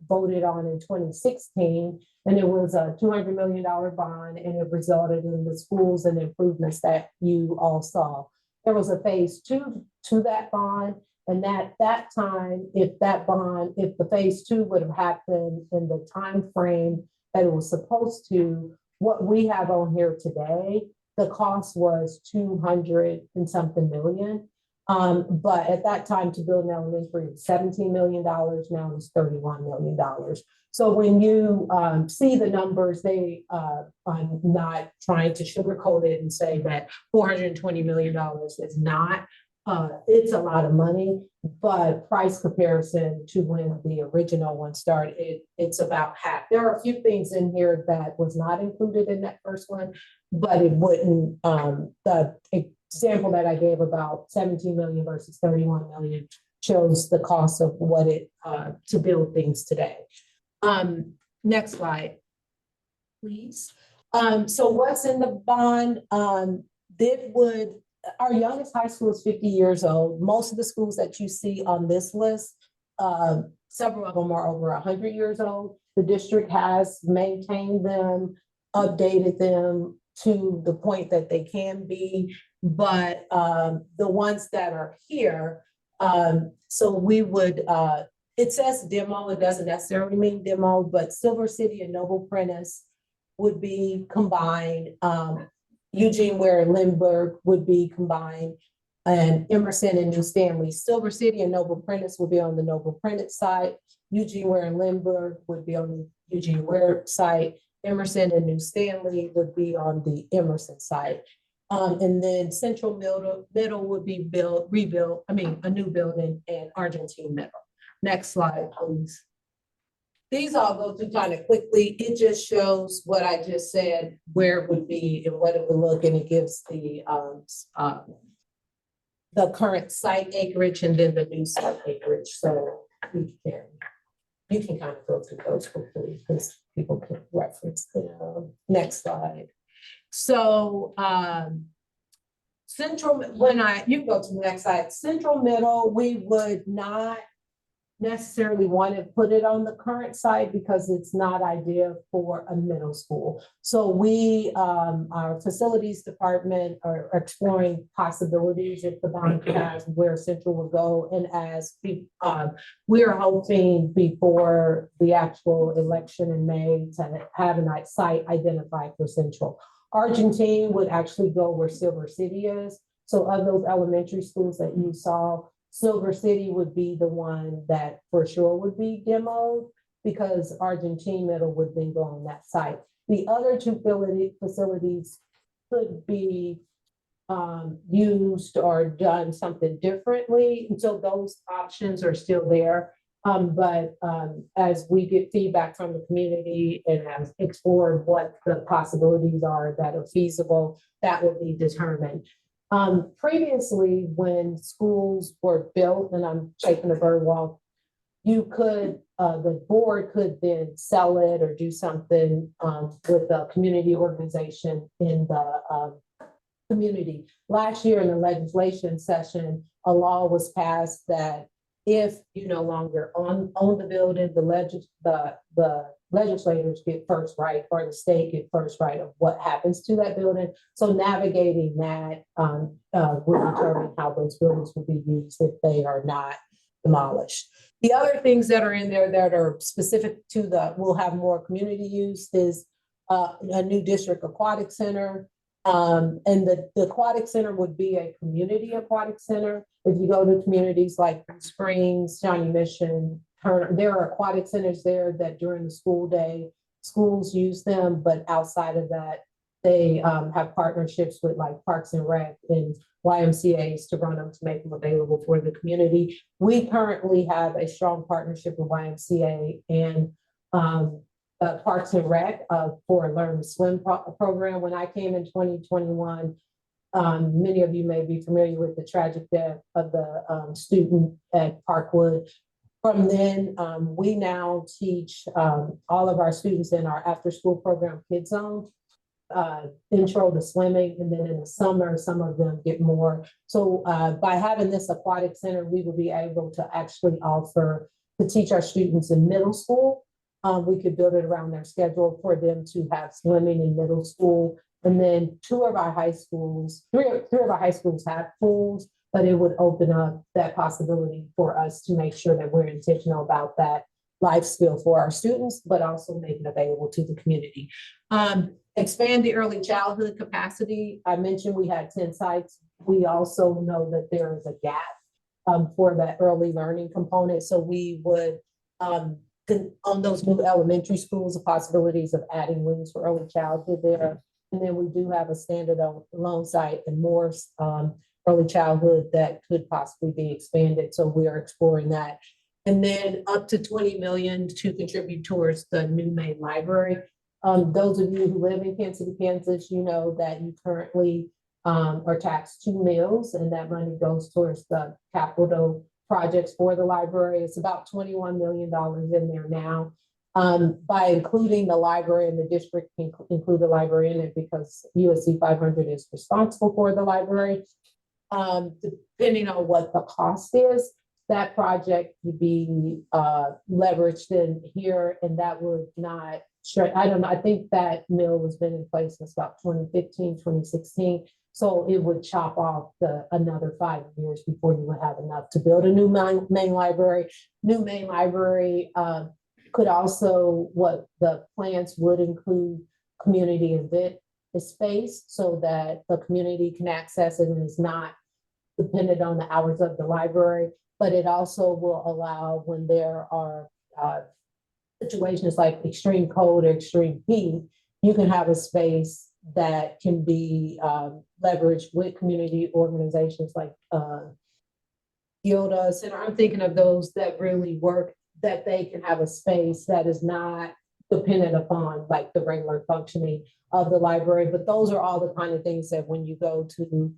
voted on in 2016, and it was a $200 million bond, and it resulted in the schools and improvements that you all saw. There was a phase 2 to that bond. And at that time, if the phase 2 would have happened in the time frame that it was supposed to, what we have on here today, the cost was $200 and something million. But at that time, to build an elementary, was $17 million. Now it's $31 million. So when you see the numbers, I'm not trying to sugarcoat it and say that $420 million is not. It's a lot of money, but price comparison to when the original one started, it's about half. There are a few things in here that was not included in that first one, but it wouldn't, the example that I gave about 17 million versus 31 million shows the cost of what it, to build things today. Next slide, please. So what's in the bond? It would our youngest high school is 50 years old. Most of the schools that you see on this list, several of them are over 100 years old. The district has maintained them, updated them to the point that they can be, but the ones that are here, so we would, it says demo, it doesn't necessarily mean demo, but Silver City and Noble Prentice would be combined. Eugene Ware and Lindbergh would be combined, and Emerson and New Stanley. Silver City and Noble Prentice will be on the Noble Prentice side. Eugene Ware and Lindbergh would be on the Eugene Ware side. Emerson and New Stanley would be on the Emerson side. And then Central Middle would be rebuilt, a new building, and Argentine Middle. Next slide, please. These all go through kind of quickly. It just shows what I just said, where it would be and what it would look, and it gives the current site acreage and then the new site acreage. So you can kind of go through those quickly because people can reference them. Next slide. So you can go to the next slide. Central Middle, we would not necessarily want to put it on the current site because it's not ideal for a middle school. So we, our facilities department are exploring possibilities if the bond has where Central will go. And as we are hoping before the actual election in May to have a site identified for Central. Argentine would actually go where Silver City is. So of those elementary schools that you saw, Silver City would be the one that for sure would be demoed because Argentine Middle would then go on that site. The other two facilities could be used or done something differently. And so those options are still there. But as we get feedback from the community and have explored what the possibilities are that are feasible, that will be determined. Previously, when schools were built, and I'm shaking the bird wall, you could, the board could then sell it or do something with a community organization in the community. Last year in the legislation session, a law was passed that if you no longer own the building, the legislators get first right, or the state get first right of what happens to that building. So navigating that will determine how those buildings will be used if they are not demolished. The other things that are in there that are specific to will have more community use is a new district aquatic center. And the aquatic center would be a community aquatic center. If you go to communities like Springs, Shawnee Mission, Turner, there are aquatic centers there that during the school day, schools use them, but outside of that, they have partnerships with like Parks and Rec and YMCAs to run them to make them available for the community. We currently have a strong partnership with YMCA and Parks and Rec for a Learn to Swim program. When I came in 2021, many of you may be familiar with the tragic death of the student at Parkwood. From then, we now teach all of our students in our after-school program, Kids Zone, intro to swimming, and then in the summer, some of them get more. So by having this aquatic center, we will be able to actually offer to teach our students in middle school. We could build it around their schedule for them to have swimming in middle school. And then three of our high schools have pools, but it would open up that possibility for us to make sure that we're intentional about that life skill for our students, but also make it available to the community. Expand the early childhood capacity. I mentioned we had 10 sites. We also know that there is a gap for that early learning component. So we would, on those new elementary schools, the possibilities of adding wings for early childhood there. And then we do have a standalone site in Morse early childhood that could possibly be expanded. So we are exploring that. And then up to 20 million to contribute towards the new main library. Those of you who live in Kansas City, Kansas, you know that you currently are taxed 2 meals, and that money goes towards the capital projects for the library. It's about $21 million in there now. By including the library, and the district can include the library in it because USC 500 is responsible for the library. Depending on what the cost is, that project would be leveraged in here, and that would not, sure, I don't know, I think that mill has been in place since about 2015, 2016. So it would chop off another 5 years before you would have enough to build a new main library. New main library could also, what the plans would include community event space so that the community can access it and is not dependent on the hours of the library. But it also will allow when there are situations like extreme cold or extreme heat, you can have a space that can be leveraged with community organizations like Gilda Center. I'm thinking of those that really work, that they can have a space that is not dependent upon like the regular functioning of the library. But those are all the kind of things that when you go to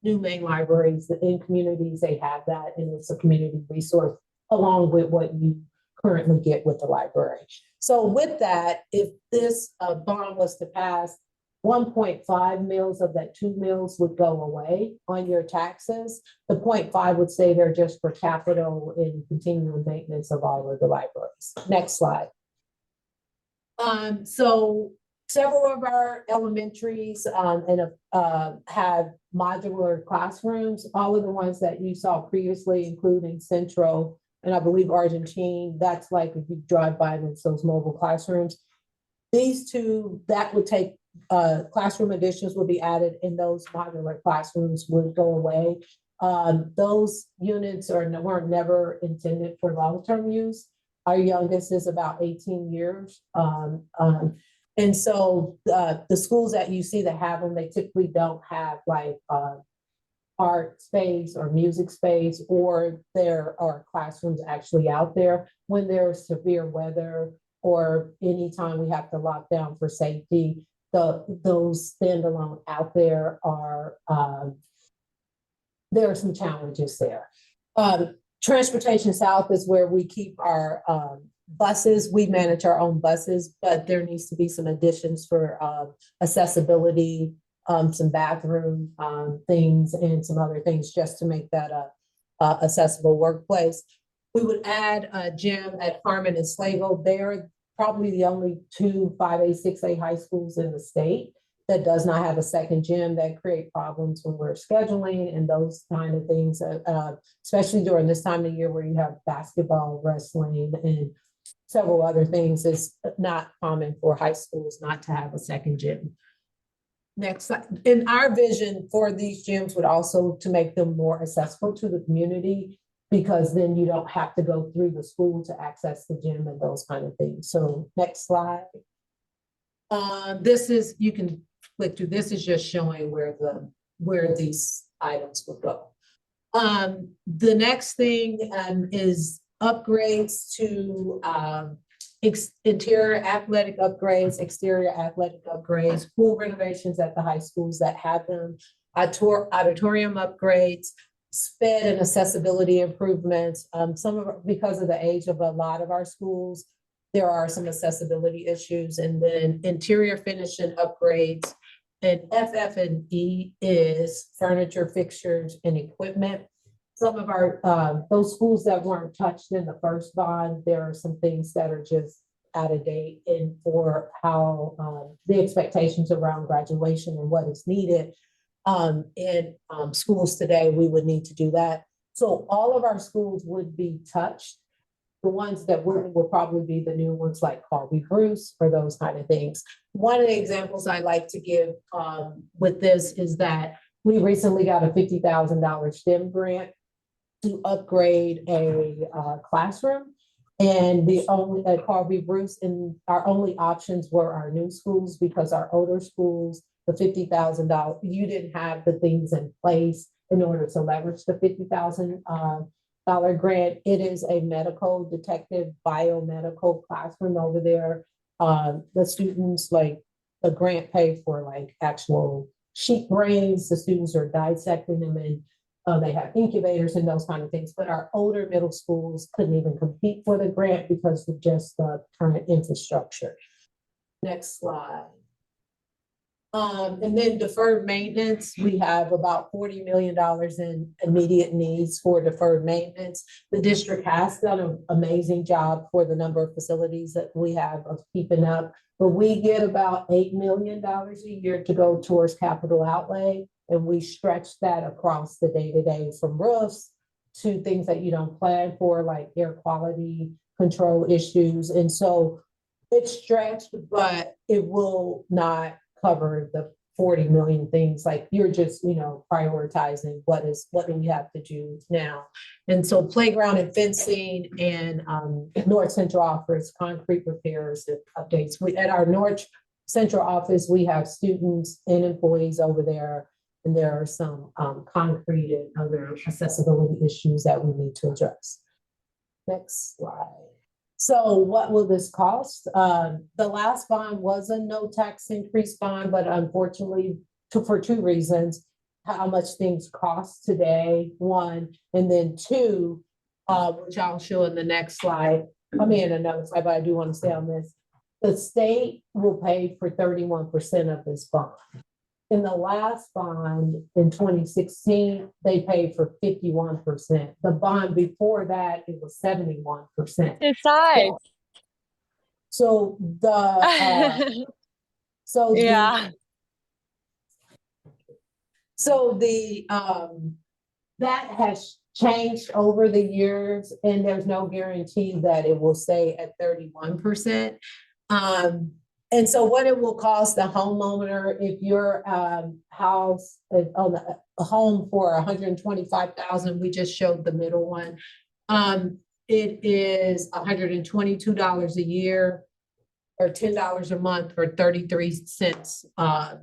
new main libraries in communities, they have that, and it's a community resource along with what you currently get with the library. So with that, if this bond was to pass, 1.5 mils of that 2 mils would go away on your taxes. The 0.5 would stay there just for capital and continuing maintenance of all of the libraries. Next slide. So several of our elementaries have modular classrooms. All of the ones that you saw previously, including Central and I believe Argentine, that's like if you drive by them, it's those mobile classrooms. These two, that would take classroom additions would be added, and those modular classrooms would go away. Those units weren't never intended for long-term use. Our youngest is about 18 years. And so the schools that you see that have them, they typically don't have like art space or music space, or there are classrooms actually out there when there's severe weather or anytime we have to lock down for safety. Those standalone out there are, there are some challenges there. Transportation South is where we keep our buses. We manage our own buses, but there needs to be some additions for accessibility, some bathroom things and some other things just to make that a accessible workplace. We would add a gym at Harmon and Slagle. They're probably the only 2 5A, 6A high schools in the state that does not have a second gym. That create problems when we're scheduling and those kind of things, especially during this time of year where you have basketball, wrestling, and several other things. It's not common for high schools not to have a second gym. Next, in our vision for these gyms would also to make them more accessible to the community, because then you don't have to go through the school to access the gym and those kind of things. So next slide. This is, you can click through, this is just showing where these items would go. The next thing is upgrades to interior athletic upgrades, exterior athletic upgrades, pool renovations at the high schools that have them, auditorium upgrades, sped and accessibility improvements. Because of the age of a lot of our schools, there are some accessibility issues, and then interior finish and upgrades. And FF&E is furniture, fixtures, and equipment. Some of our, those schools that weren't touched in the first bond, there are some things that are just out of date and for how the expectations around graduation and what is needed in schools today, we would need to do that. So all of our schools would be touched. The ones that will probably be the new ones like Colby Bruce or those kind of things. One of the examples I like to give with this is that we recently got a $50,000 STEM grant to upgrade a classroom. And the only at Colby Bruce, and our only options were our new schools, because our older schools, the $50,000, you didn't have the things in place in order to leverage the $50,000 grant. It is a medical detective biomedical classroom over there. The students, like the grant paid for like actual sheep brains. The students are dissecting them, and they have incubators and those kind of things. But our older middle schools couldn't even compete for the grant because of just the current infrastructure. Next slide. And then deferred maintenance, we have about $40 million in immediate needs for deferred maintenance. The district has done an amazing job for the number of facilities that we have of keeping up. But we get about $8 million a year to go towards capital outlay. And we stretch that across the day-to-day from roofs to things that you don't plan for, like air quality control issues. And so it's stretched, but it will not cover the 40 million things. Like you're just, prioritizing what do we have to do now. And so playground and fencing and North Central office concrete repairs and updates. At our North Central office, we have students and employees over there, and there are some concrete and other accessibility issues that we need to address. Next slide. So what will this cost? The last bond was a no tax increase bond, but unfortunately, for two reasons, how much things cost today, one, and then two, which I'll show in the next slide. In another slide, but I do want to stay on this. The state will pay for 31% of this bond. In the last bond in 2016, they paid for 51%. The bond before that, it was 71%. Decide. So the that has changed over the years, and there's no guarantee that it will stay at 31%. And so what it will cost the homeowner if your house on a home for 125,000, we just showed the middle one. It is $122 a year or $10 a month or 33 cents a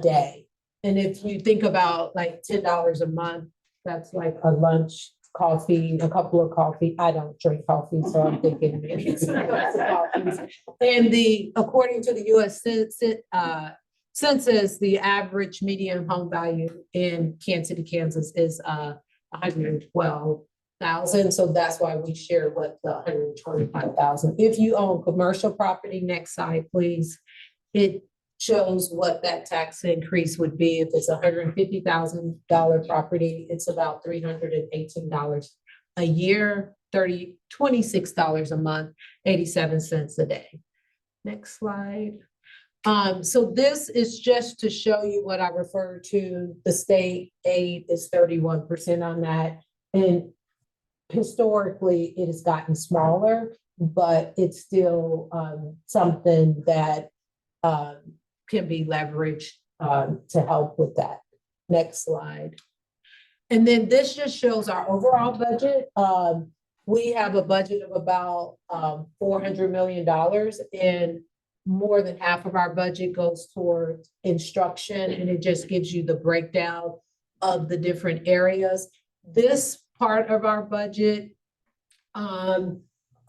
day. And if you think about like $10 a month, that's like a lunch, coffee, a couple of coffee. I don't drink coffee, so I'm thinking and according to the U.S. Census, the average median home value in Kansas City, Kansas is $112,000. So that's why we share what the $125,000. If you own commercial property, next slide, please. It shows what that tax increase would be. If it's $150,000 property, it's about $318 a year, $26 a month, 87 cents a day. Next slide. So this is just to show you what I referred to. The state aid is 31% on that. And historically, it has gotten smaller, but it's still something that can be leveraged to help with that. Next slide. And then this just shows our overall budget. We have a budget of about $400 million, and more than half of our budget goes towards instruction, and it just gives you the breakdown of the different areas. This part of our budget,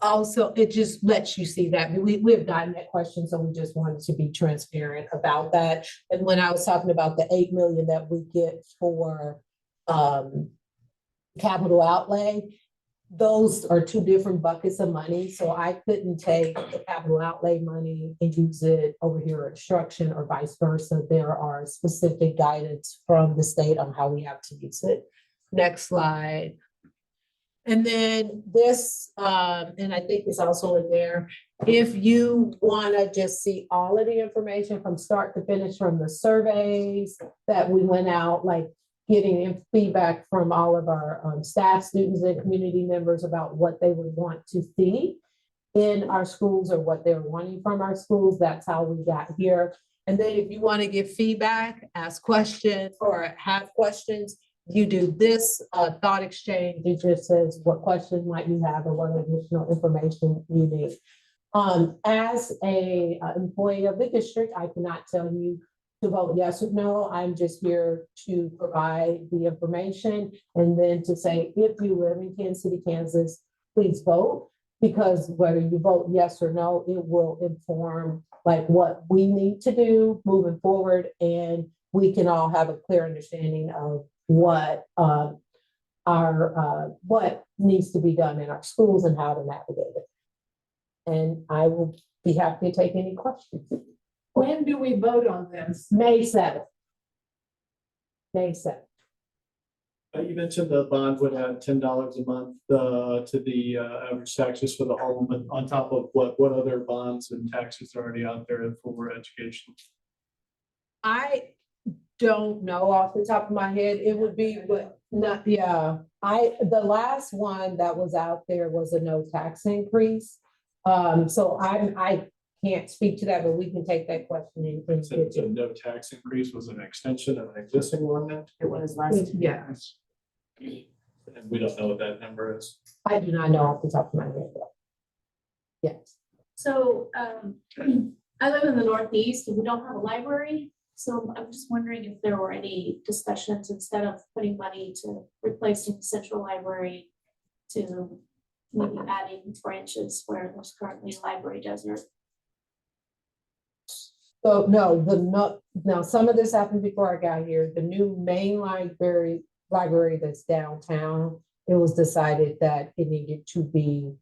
also, it just lets you see that. We've gotten that question, so we just wanted to be transparent about that. And when I was talking about the $8 million that we get for capital outlay, those are two different buckets of money. So I couldn't take the capital outlay money and use it over here at instruction or vice versa. There are specific guidance from the state on how we have to use it. Next slide. And then this, and I think it's also in there, if you want to just see all of the information from start to finish from the surveys that we went out, like getting feedback from all of our staff, students, and community members about what they would want to see in our schools or what they're wanting from our schools. That's how we got here. And then if you want to give feedback, ask questions, or have questions, you do this thought exchange. It just says what questions might you have or what additional information you need. As a employee of the district, I cannot tell you to vote yes or no. I'm just here to provide the information and then to say, if you live in Kansas City, Kansas, please vote, because whether you vote yes or no, it will inform like what we need to do moving forward, and we can all have a clear understanding of what what needs to be done in our schools and how to navigate it. And I will be happy to take any questions. When do we vote on this? May 7th. May 7th. You mentioned the bond would add $10 a month to the average taxes for the home, and on top of what other bonds and taxes are already out there for education? I don't know off the top of my head. It would be, but not, yeah. The last one that was out there was a no tax increase. So I can't speak to that, but we can take that question and So get you. no tax increase was an extension of an existing ordinance, It was last. Yeah, and we don't know what that number is. I do not know off the top of my head. Though. Yes. So, I live in the Northeast and we don't have a library. So I'm just wondering if there were any discussions instead of putting money to replacing the central library to maybe adding branches where there's currently a library desert. So no, now some of this happened before I got here. The new main library that's downtown, it was decided that it needed to be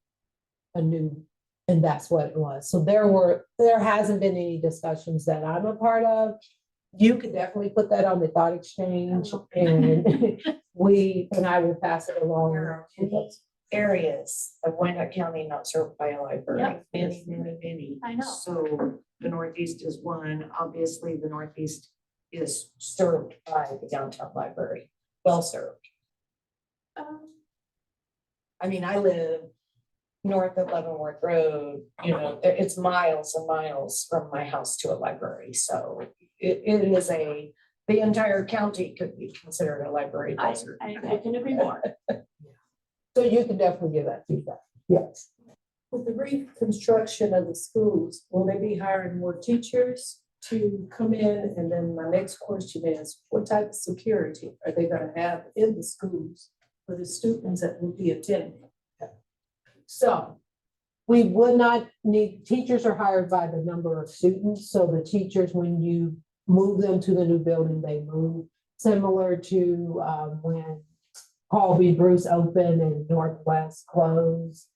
a new, and that's what it was. So there hasn't been any discussions that I'm a part of. You could definitely put that on the thought exchange and I will pass it along. There are many areas of Wyandotte County not served by a library. Yep. Many. I know. So the Northeast is one. Obviously, the Northeast is served by the downtown library, well served. I mean, I live north of Leavenworth Road, it's miles and miles from my house to a library. So it is the entire county could be considered a library desert. I can agree more. So you can definitely give that feedback. Yes. With the reconstruction of the schools, will they be hiring more teachers to come in? And then my next question is, what type of security are they gonna have in the schools for the students that will be attending? So we would not need, teachers are hired by the number of students. So the teachers, when you move them to the new building, they move similar to when Paul B. Bruce opened and Northwest closed,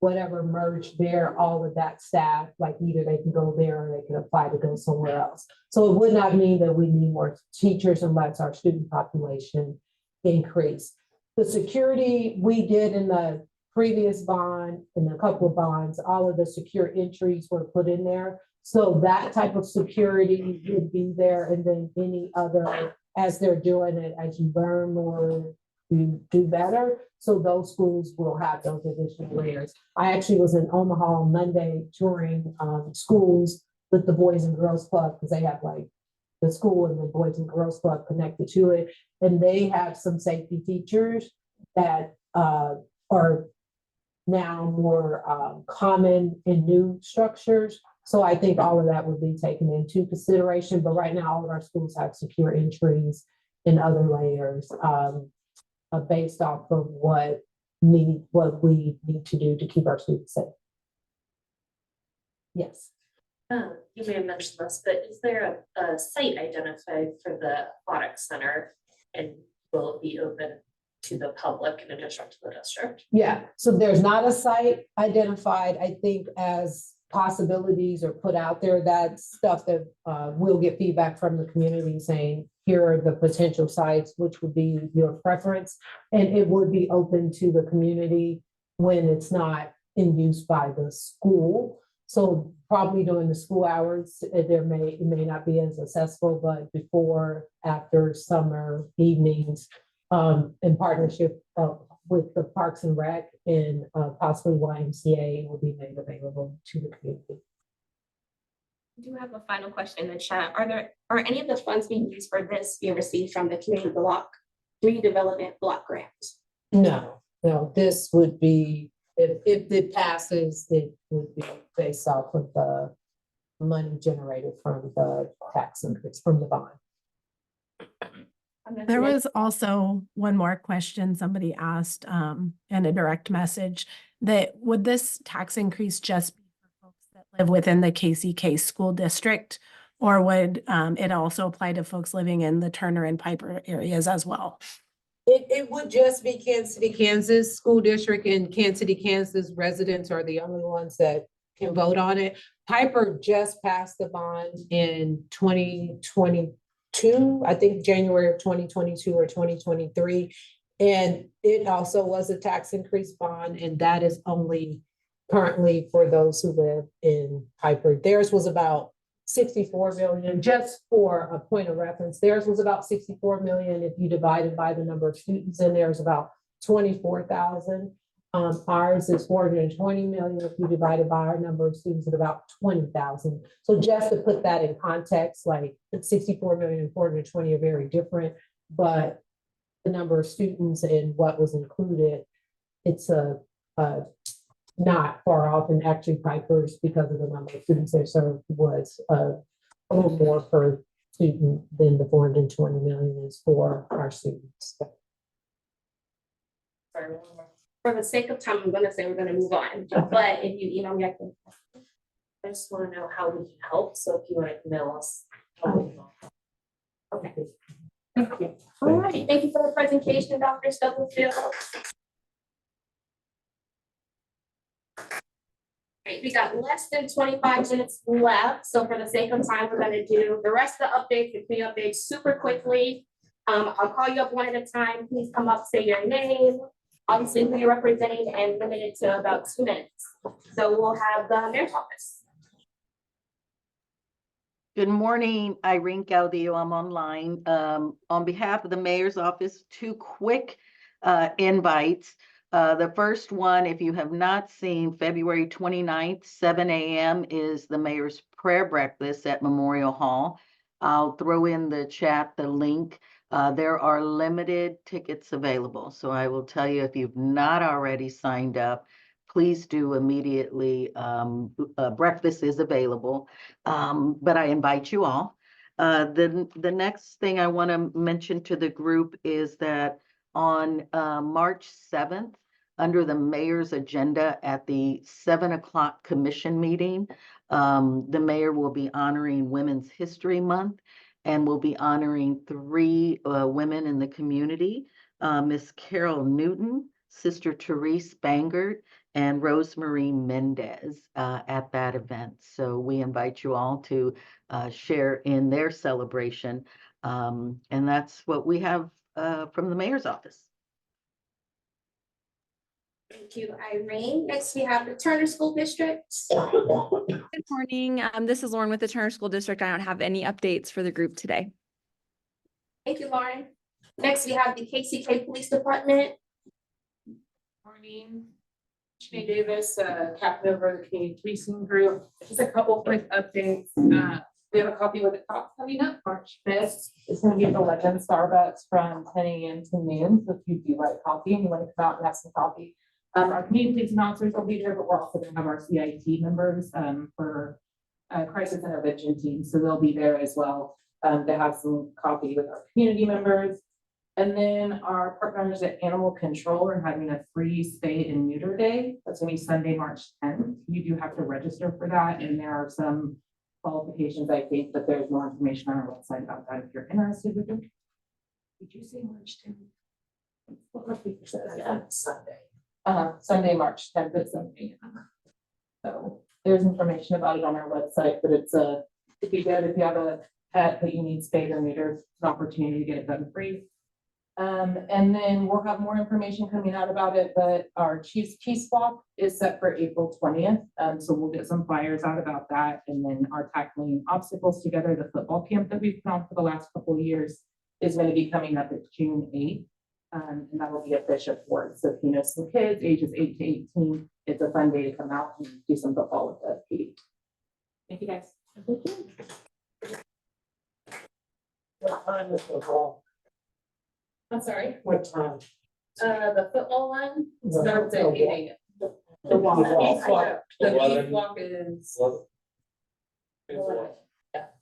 whatever merged there, all of that staff, like either they can go there or they can apply to go somewhere else. So it would not mean that we need more teachers unless our student population increase. The security we did in the previous bond and a couple of bonds, all of the secure entries were put in there. So that type of security would be there, and then any other, as they're doing it, as you learn more, you do better. So those schools will have those additional layers. I actually was in Omaha on Monday touring schools with the Boys and Girls Club, because they have like the school and the Boys and Girls Club connected to it. And they have some safety features that are now more common in new structures. So I think all of that would be taken into consideration. But right now, all of our schools have secure entries and other layers based off of what we need to do to keep our students safe. Yes. You may have mentioned this, but is there a site identified for the aquatic center, and will it be open to the public in addition to the district? Yeah, so there's not a site identified. I think as possibilities are put out there, that's stuff that we'll get feedback from the community saying, here are the potential sites, which would be your preference. And it would be open to the community when it's not in use by the school. So probably during the school hours, it may not be as accessible, but before, after summer evenings, in partnership with the Parks and Rec and possibly YMCA will be made available to the community. I do have a final question in the chat. Are any of the funds being used for this being received from the community block redevelopment block grant? No, this would be, if it passes, it would be based off of the money generated from the tax increase from the bond. There was also one more question somebody asked in a direct message, that would this tax increase just be for folks that live within the KCK school district, or would it also apply to folks living in the Turner and Piper areas as well? It would just be Kansas City, Kansas school district, and Kansas City, Kansas residents are the only ones that can vote on it. Piper just passed the bond in 2022, I think January of 2022 or 2023. And it also was a tax increase bond, and that is only currently for those who live in Piper. Theirs was about 64 million, just for a point of reference. Theirs was about 64 million. If you divide it by the number of students in there, is about 24,000. Ours is 420 million. If you divide it by our number of students, at about 20,000. So just to put that in context, like 64 million and 420 are very different, but the number of students and what was included, it's not far off. And actually Piper's, because of the number of students they served, was a little more per student than the 420 million is for our students. For the sake of time, I'm gonna say we're gonna move on, but if you email me, I can. I just want to know how we can help, so if you want to email us. how we can help. Okay. Thank you. All right, thank you for the presentation, Dr. Stubblefield. Right, we got less than 25 minutes left, so for the sake of time, we're gonna do the rest of the updates, the community updates super quickly. I'll call you up one at a time. Please come up, say your name, obviously who you're representing, and limit it to about 2 minutes. So we'll have the mayor's office. Good morning, Irene Gaudio. I'm online. On behalf of the mayor's office, 2 quick invites. The first one, if you have not seen, February 29th, 7 a.m. is the mayor's prayer breakfast at Memorial Hall. I'll throw in the chat the link. There are limited tickets available. So I will tell you, if you've not already signed up, please do immediately. Breakfast is available, but I invite you all. The next thing I want to mention to the group is that on March 7th, under the mayor's agenda at the 7 o'clock commission meeting, the mayor will be honoring Women's History Month and will be honoring 3 women in the community, Miss Carol Newton, Sister Therese Bangert, and Rosemary Mendez at that event. So we invite you all to share in their celebration. And that's what we have from the mayor's office. Thank you, Irene. Next, we have the Turner School District. Good morning. This is Lauren with the Turner School District. I don't have any updates for the group today. Thank you, Lauren. Next, we have the KCK Police Department. Morning. Shanae Davis, captain over the community policing group. Just a couple quick updates. We have a coffee with the cops coming up March 5th. It's going to be at the Legend Starbucks from 10 a.m. to noon. So if you do like coffee and you want to come out and have some coffee, our community policing officers will be there, but we're also going to have our CIT members for crisis intervention team. So they'll be there as well to have some coffee with our community members. And then our partners at Animal Control are having a free spay and neuter day. That's going to be Sunday, March 10th. You do have to register for that. And there are some qualifications, I think, but there's more information on our website about that if you're interested with it. Did you say March 10th? Sunday. Sunday, March 10th at 7 a.m. So there's information about it on our website, but it'd be good if you have a pet that you need spayed or neutered, it's an opportunity to get it done free. And then we'll have more information coming out about it, but our Chiefs Peace Walk is set for April 20th. So we'll get some flyers out about that. And then our Tackling Obstacles Together, the football camp that we've put on for the last couple of years, is going to be coming up at June 8th. And that will be at Bishop Ward. So if you know some kids, ages 8 to 18, it's a fun day to come out and do some football with the PD. Thank you guys. Thank you. What time is the ball? I'm sorry. What time? The football one starts at 8 a.m. The walk. The peace walk is.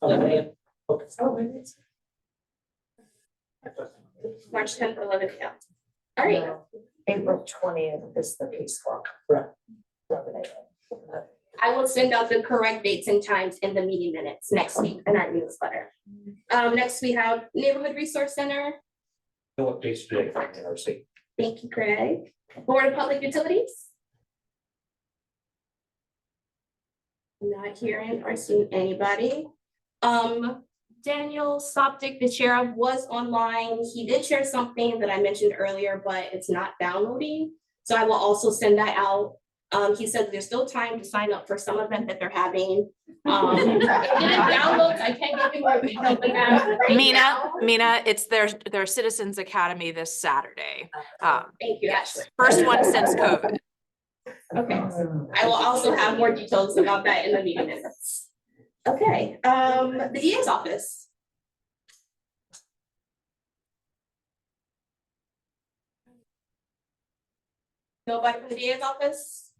11 a.m. Okay. Oh, it is. March 10th, 11 a.m. All right. April 20th is the peace walk. Right. I will send out the correct dates and times in the meeting minutes next week in our newsletter. Next, we have Neighborhood Resource Center. No updates today from NRC. Thank you, Craig. Board of Public Utilities. Not hearing or seeing anybody. Daniel Soptic, the sheriff, was online. He did share something that I mentioned earlier, but it's not downloading. So I will also send that out. He said there's still time to sign up for some event that they're having. It didn't download, I can't give you more details than that right now. Mina, it's their Citizens Academy this Saturday. Thank you, Ashley. First one since COVID. Okay, I will also have more details about that in the meeting minutes. Okay, the DA's office. Nobody from the DA's office?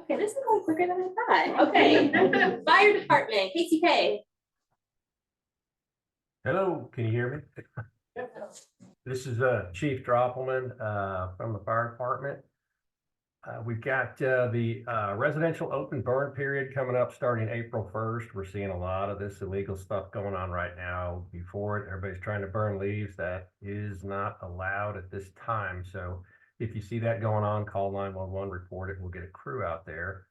Okay, this is going quicker than I thought. Okay, fire department, KTK. Hello, can you hear me? This is Chief Droppelman from the fire department. We've got the residential open burn period coming up starting April 1st. We're seeing a lot of this illegal stuff going on right now. Before it, everybody's trying to burn leaves. That is not allowed at this time. So if you see that going on, call 911, report it. We'll get a crew out there.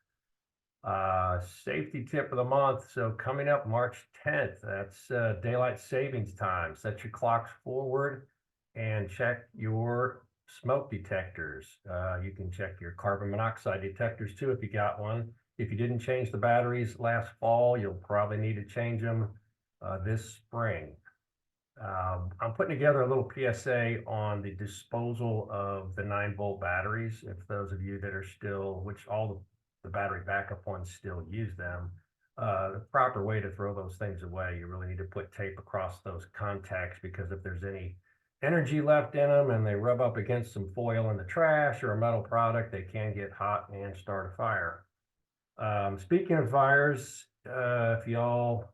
Safety tip of the month. So coming up March 10th, that's daylight savings time. Set your clocks forward and check your smoke detectors. You can check your carbon monoxide detectors too if you got one. If you didn't change the batteries last fall, you'll probably need to change them this spring. I'm putting together a little PSA on the disposal of the 9-volt batteries. If those of you that are still, which all the battery backup ones still use them, the proper way to throw those things away, you really need to put tape across those contacts, because if there's any energy left in them and they rub up against some foil in the trash or a metal product, they can get hot and start a fire. Speaking of fires, if y'all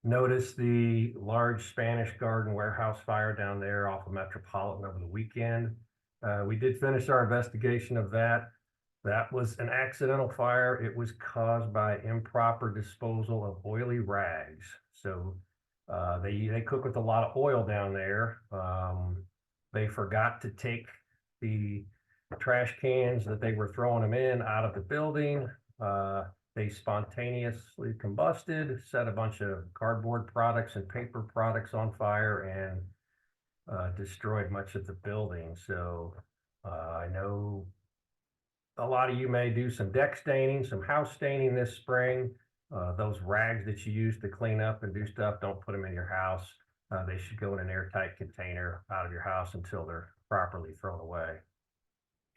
noticed the large Spanish Garden warehouse fire down there off of Metropolitan over the weekend, we did finish our investigation of that. That was an accidental fire. It was caused by improper disposal of oily rags. So they cook with a lot of oil down there. They forgot to take the trash cans that they were throwing them in out of the building. They spontaneously combusted, set a bunch of cardboard products and paper products on fire, and destroyed much of the building. So I know a lot of you may do some deck staining, some house staining this spring. Those rags that you use to clean up and do stuff, don't put them in your house. They should go in an airtight container out of your house until they're properly thrown away.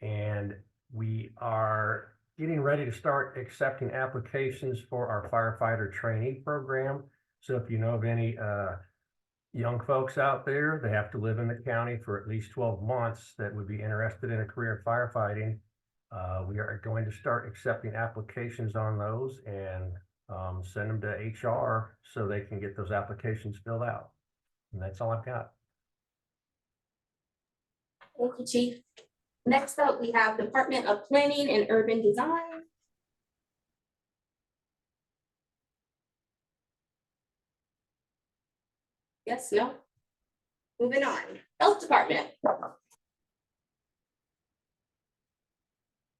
And we are getting ready to start accepting applications for our firefighter trainee program. So if you know of any young folks out there, they have to live in the county for at least 12 months that would be interested in a career in firefighting. We are going to start accepting applications on those and send them to HR so they can get those applications filled out. And that's all I've got. Thank you, Chief. Next up, we have Department of Planning and Urban Design. Yes, no? Moving on. Health Department.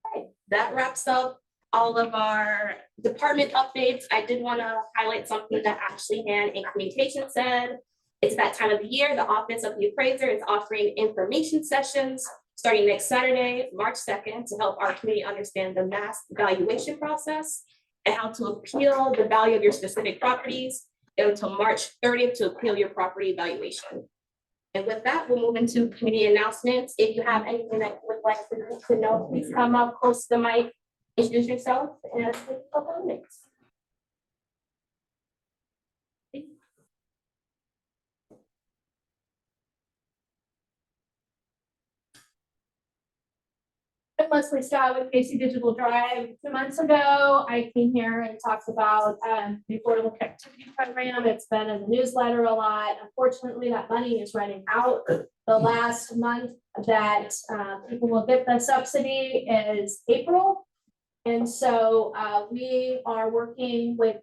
Okay, that wraps up all of our department updates. I did want to highlight something that Ashley Hand in communication said. It's that time of the year. The Office of the Appraiser is offering information sessions starting next Saturday, March 2nd, to help our community understand the mass valuation process and how to appeal the value of your specific properties, until March 30th to appeal your property valuation. And with that, we'll move into community announcements. If you have anything that you would like the group to know, please come up close to the mic, introduce yourself, and take a couple of minutes. I'm Leslie Scott with Casey Digital Drive. 2 months ago, I came here and talked about the Affordable Connectivity Program. It's been in the newsletter a lot. Unfortunately, that money is running out. The last month that people will get the subsidy is April. And so we are working with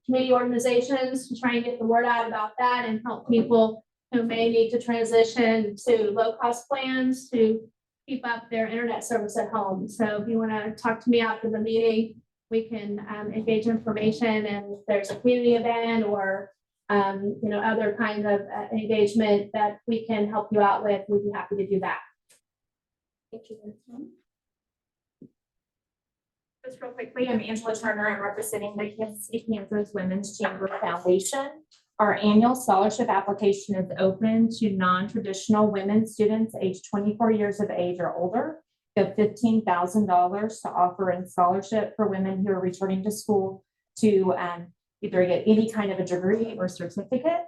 community organizations to try and get the word out about that and help people who may need to transition to low-cost plans to keep up their internet service at home. So if you want to talk to me after the meeting, we can engage information, and there's a community event or other kinds of engagement that we can help you out with, we'd be happy to do that. Thank you. Just real quickly, I'm Angela Turner. I'm representing the Kansas City, Kansas Women's Chamber Foundation. Our annual scholarship application is open to non-traditional women students aged 24 years of age or older. We have $15,000 to offer in scholarship for women who are returning to school to either get any kind of a degree or certificate.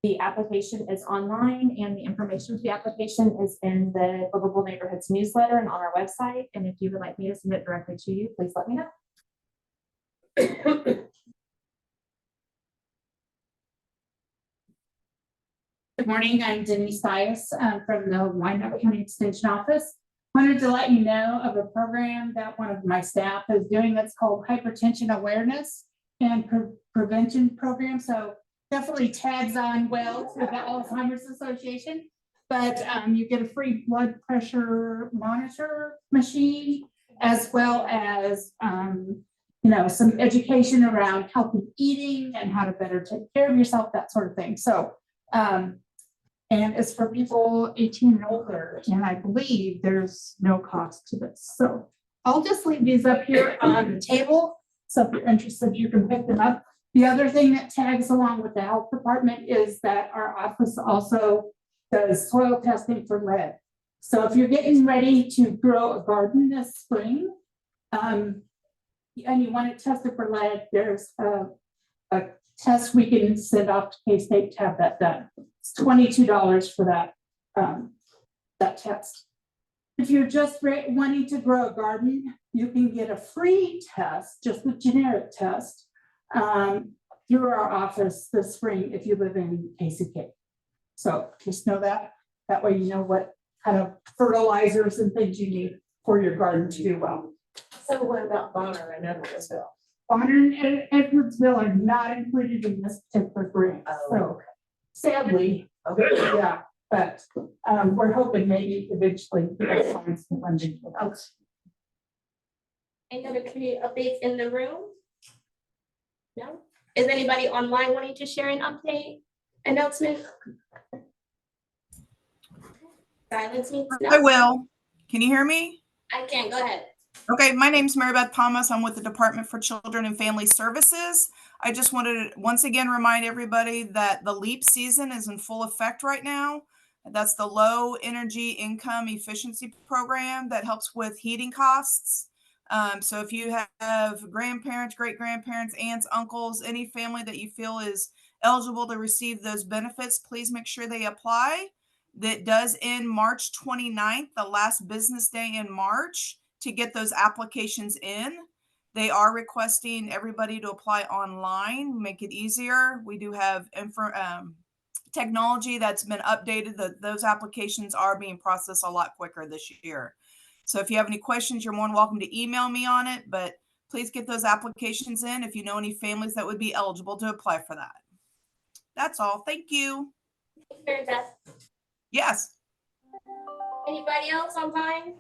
The application is online, and the information for the application is in the Livable Neighborhoods newsletter and on our website. And if you would like me to send it directly to you, please let me know. Good morning, I'm Denise Stias from the Wyandotte County Extension Office. Wanted to let you know of a program that one of my staff is doing that's called Hypertension Awareness and Prevention Program. So definitely tags on well to the Alzheimer's Association, but you get a free blood pressure monitor machine, as well as some education around healthy eating and how to better take care of yourself, that sort of thing. So and it's for people 18 and older, and I believe there's no cost to this. So I'll just leave these up here on the table. So if you're interested, you can pick them up. The other thing that tags along with the health department is that our office also does soil testing for lead. So if you're getting ready to grow a garden this spring, and you want it tested for lead, there's a test we can send off to K-State to have that done. It's $22 for that test. If you're just wanting to grow a garden, you can get a free test, just a generic test, through our office this spring if you live in KCK. So just know that. That way you know what kind of fertilizers and things you need for your garden to do well. So what about Bonner and Edwardsville? Bonner and Edwardsville are not included in this particular grant. So sadly, yeah, but we're hoping maybe eventually we'll find some funding for those. Any other community updates in the room? No? Is anybody online wanting to share an update, announcement? Silence means no. I will. Can you hear me? I can, go ahead. Okay, my name's Mary Beth Thomas. I'm with the Department for Children and Family Services. I just wanted to once again remind everybody that the LEAP season is in full effect right now. That's the Low Energy Income Efficiency Program that helps with heating costs. So if you have grandparents, great-grandparents, aunts, uncles, any family that you feel is eligible to receive those benefits, please make sure they apply. That does end March 29th, the last business day in March, to get those applications in. They are requesting everybody to apply online, make it easier. We do have technology that's been updated. Those applications are being processed a lot quicker this year. So if you have any questions, you're more than welcome to email me on it, but please get those applications in if you know any families that would be eligible to apply for that. That's all. Thank you. Yes. Anybody else online?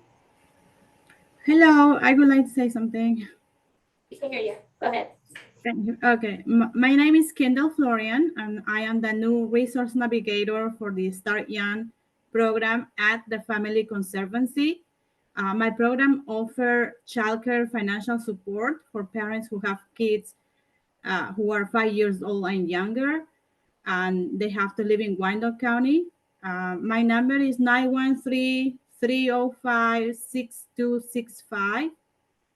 Hello, I would like to say something. We can hear you. Go ahead. Thank you. Okay, my name is Kendall Florian, and I am the new resource navigator for the Start Young program at the Family Conservancy. My program offers childcare financial support for parents who have kids who are 5 years old and younger, and they have to live in Wyandotte County. My number is 913-305-6265,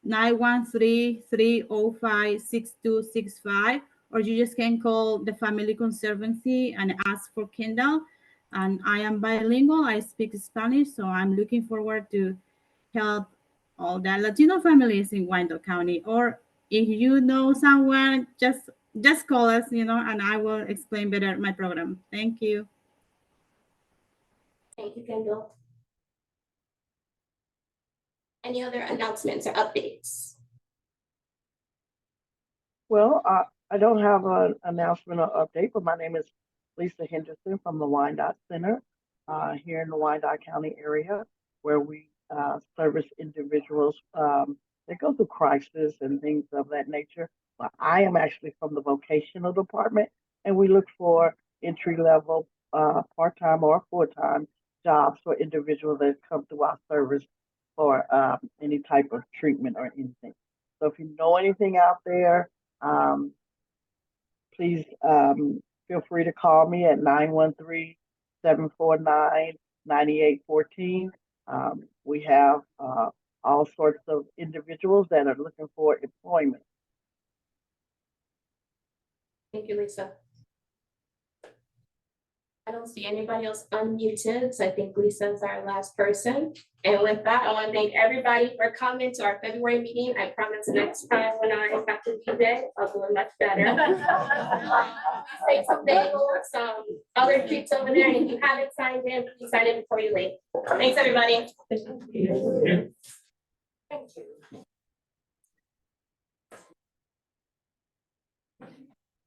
913-305-6265, or you just can call the Family Conservancy and ask for Kendall. And I am bilingual. I speak Spanish, so I'm looking forward to help all the Latino families in Wyandotte County. Or if you know someone, just call us, and I will explain better my program. Thank you. Thank you, Kendall. Any other announcements or updates? Well, I don't have an announcement or update, but my name is Lisa Henderson from the Wyandotte Center here in the Wyandotte County area, where we service individuals that they go through crisis and things of that nature. But I am actually from the vocational department, and we look for entry level, part-time or full-time jobs for individuals that come through our service for any type of treatment or anything. So if you know anything out there, please feel free to call me at 913-749-9814. We have all sorts of individuals that are looking for employment. Thank you, Lisa. I don't see anybody else unmuted, so I think Lisa's our last person. And with that, I want to thank everybody for coming to our February meeting. I promise next time when I have to be there, I'll do it much better. Take some bagels, some other treats over there, and if you haven't signed in, please sign in before you leave. Thanks, everybody. Thank you.